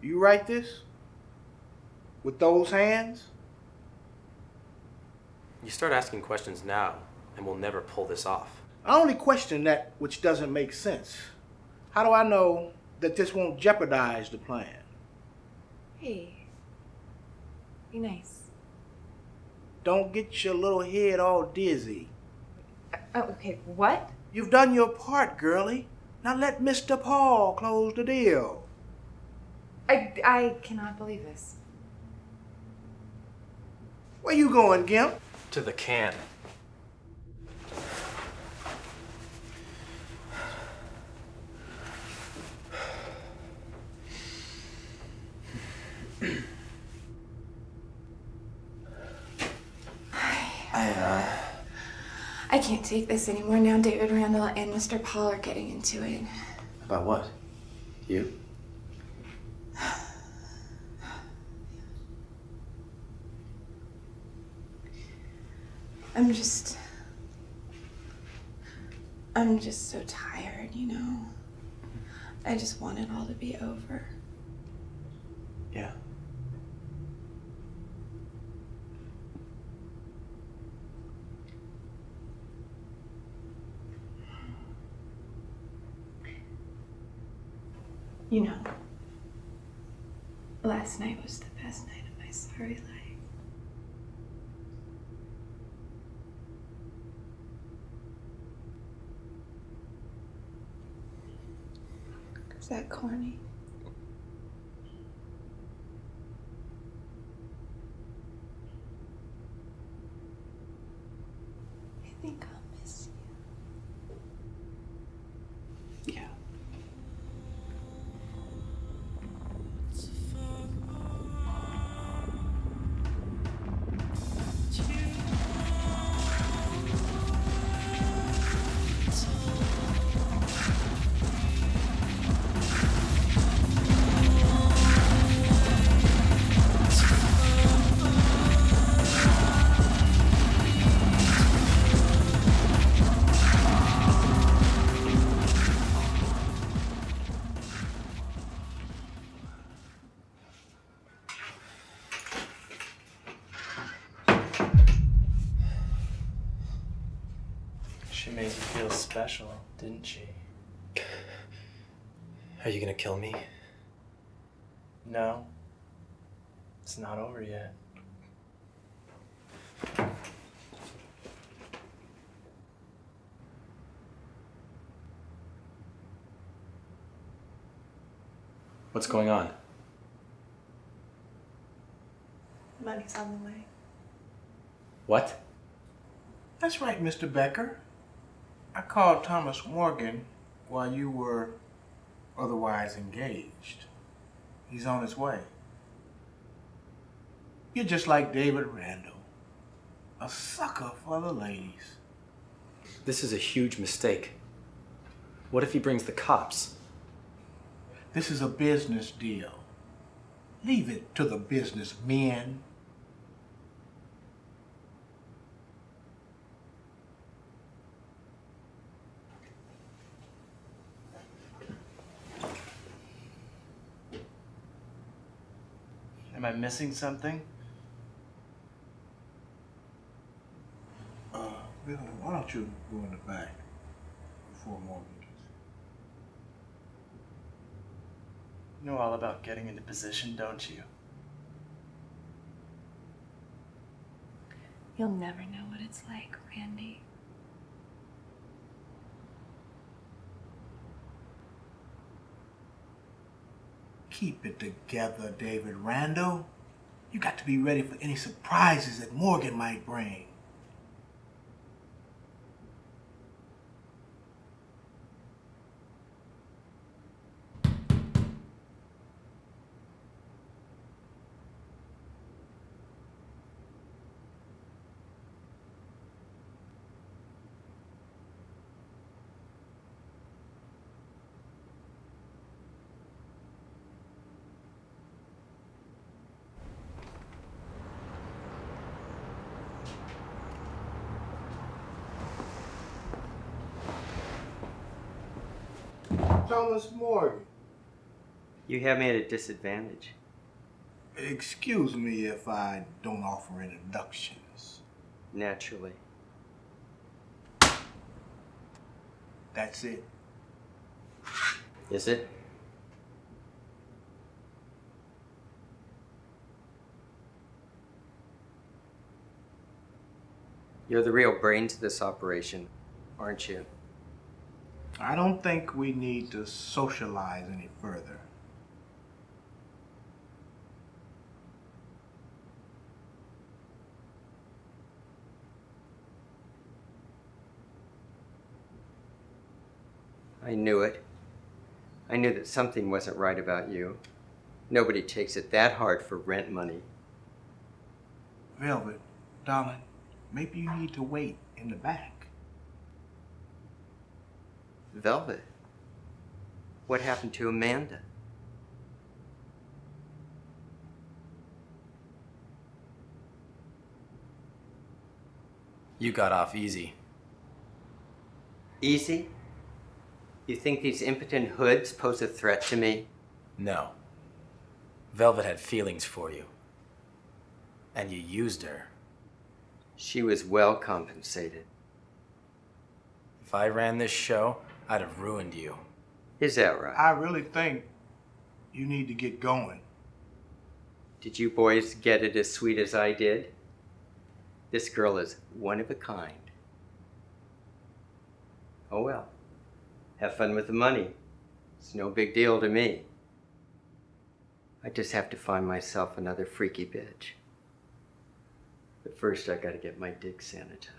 You write this? With those hands? You start asking questions now, and we'll never pull this off. I only question that which doesn't make sense. How do I know that this won't jeopardize the plan? Hey. Be nice. Don't get your little head all dizzy. Oh, okay, what? You've done your part, girlie. Now let Mr. Paul close the deal. I cannot believe this. Where you going, Gimp? To the can. I can't take this anymore now. David Randall and Mr. Paul are getting into it. About what? You? I'm just so tired, you know? I just want it all to be over. Yeah. You know, last night was the best night of my sorry life. Is that corny? I think I'll miss you. Yeah. She made you feel special, didn't she? Are you gonna kill me? No. It's not over yet. What's going on? Money's on the way. What? That's right, Mr. Becker. I called Thomas Morgan while you were otherwise engaged. He's on his way. You're just like David Randall, a sucker for the ladies. This is a huge mistake. What if he brings the cops? This is a business deal. Leave it to the businessmen. Am I missing something? Billy, why don't you go in the back before Morgan gets You know all about getting into position, don't you? You'll never know what it's like, Randy. Keep it together, David Randall. You got to be ready for any surprises that Morgan might bring. Thomas Morgan. You have me at a disadvantage. Excuse me if I don't offer introductions. Naturally. That's it. Is it? You're the real brains of this operation, aren't you? I don't think we need to socialize any further. I knew it. I knew that something wasn't right about you. Nobody takes it that hard for rent money. Velvet, darling, maybe you need to wait in the back. Velvet? What happened to Amanda? You got off easy. Easy? You think these impotent hoods pose a threat to me? No. Velvet had feelings for you. And you used her. She was well compensated. If I ran this show, I'd have ruined you. Is that right? I really think you need to get going. Did you boys get it as sweet as I did? This girl is one of a kind. Oh well. Have fun with the money. It's no big deal to me. I just have to find myself another freaky bitch. But first I gotta get my dick sanitized.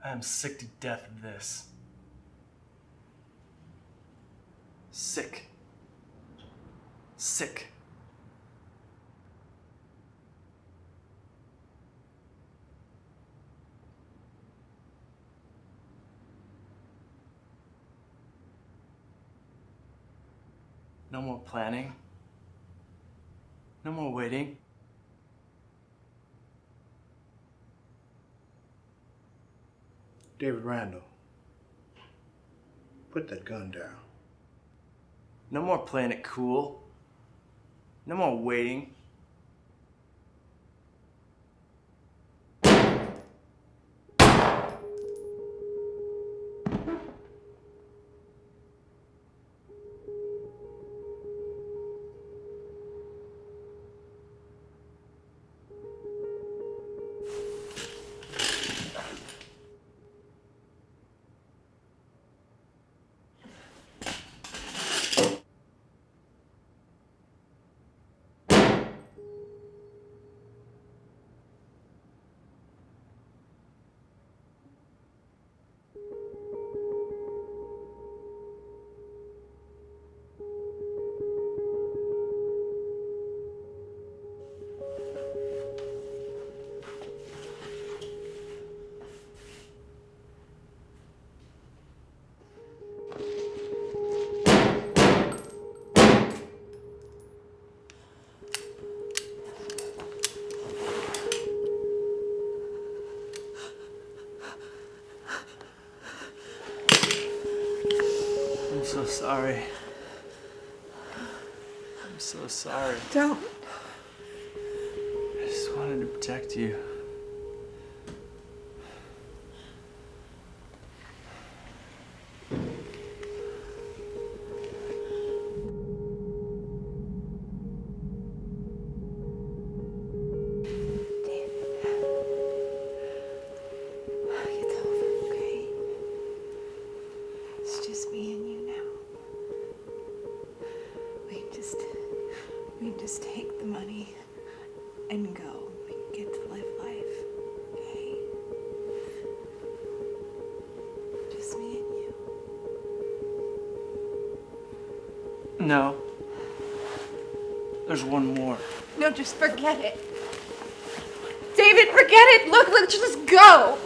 I am sick to death of this. Sick. Sick. No more planning. No more waiting. David Randall, put that gun down. No more playing it cool. No more waiting. I'm so sorry. I'm so sorry. Don't. I just wanted to protect you. We just take the money and go. We get to live life, okay? Just me and you. No. There's one more. No, just forget it. David, forget it. Look, just go.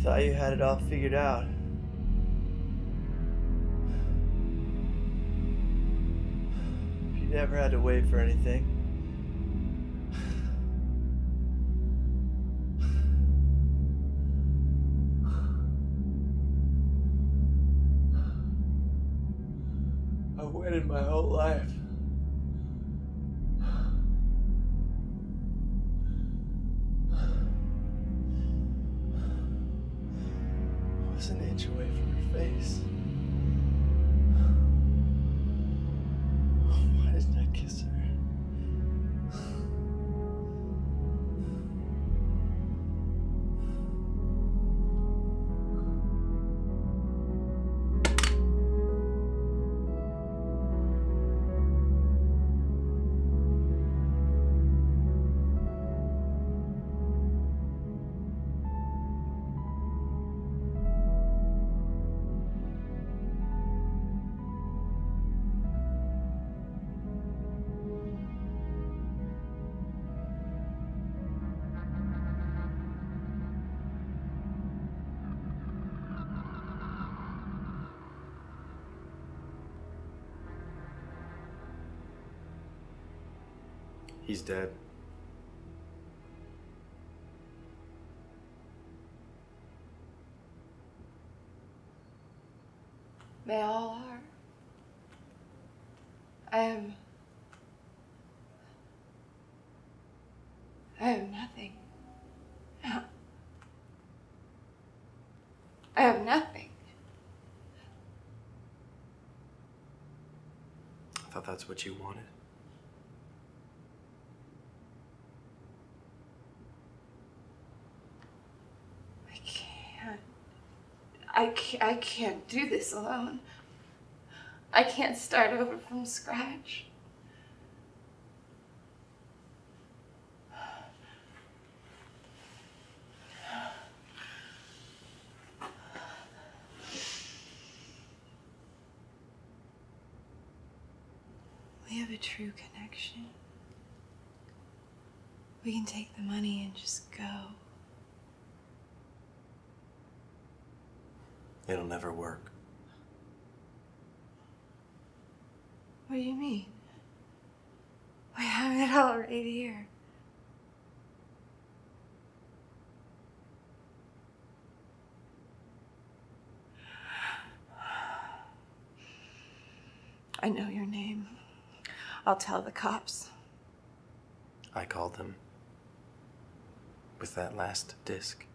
thought you had it all figured out. You never had to wait for anything. I waited my whole life. I was an inch away from her face. Why didn't I kiss her? He's dead. They all are. I have nothing. I have nothing. I thought that's what you wanted. I can't do this alone. I can't start over from scratch. We have a true connection. We can take the money and just go. It'll never work. What do you mean? We have it all right here. I know your name. I'll tell the cops. I called them with that last disc.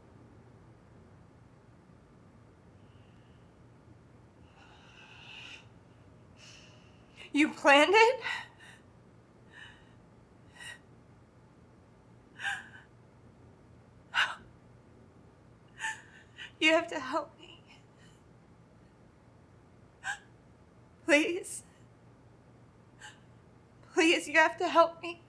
You planned it? You have to help me. Please. Please, you have to help me.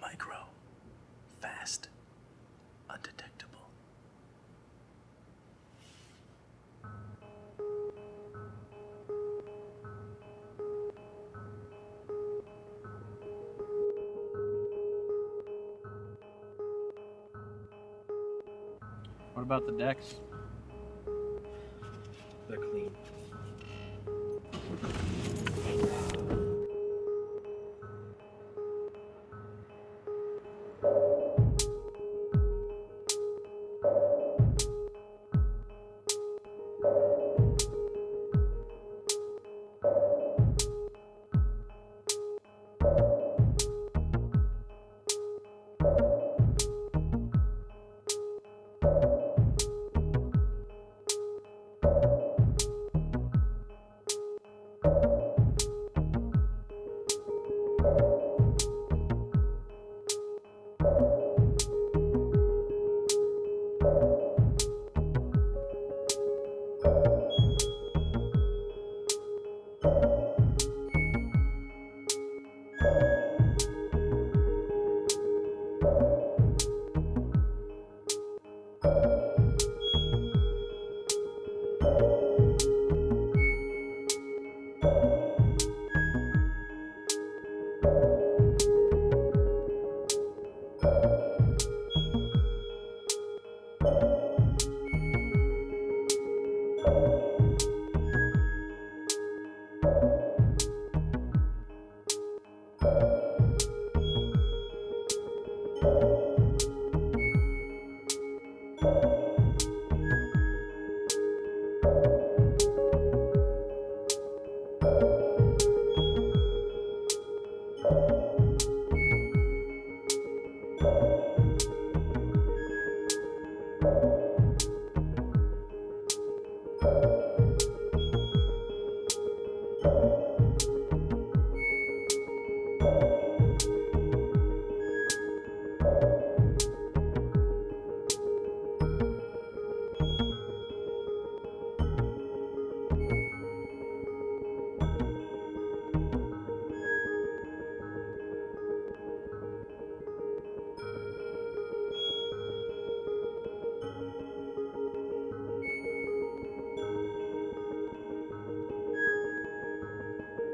Micro, fast, undetectable. What about the decks? They're clean.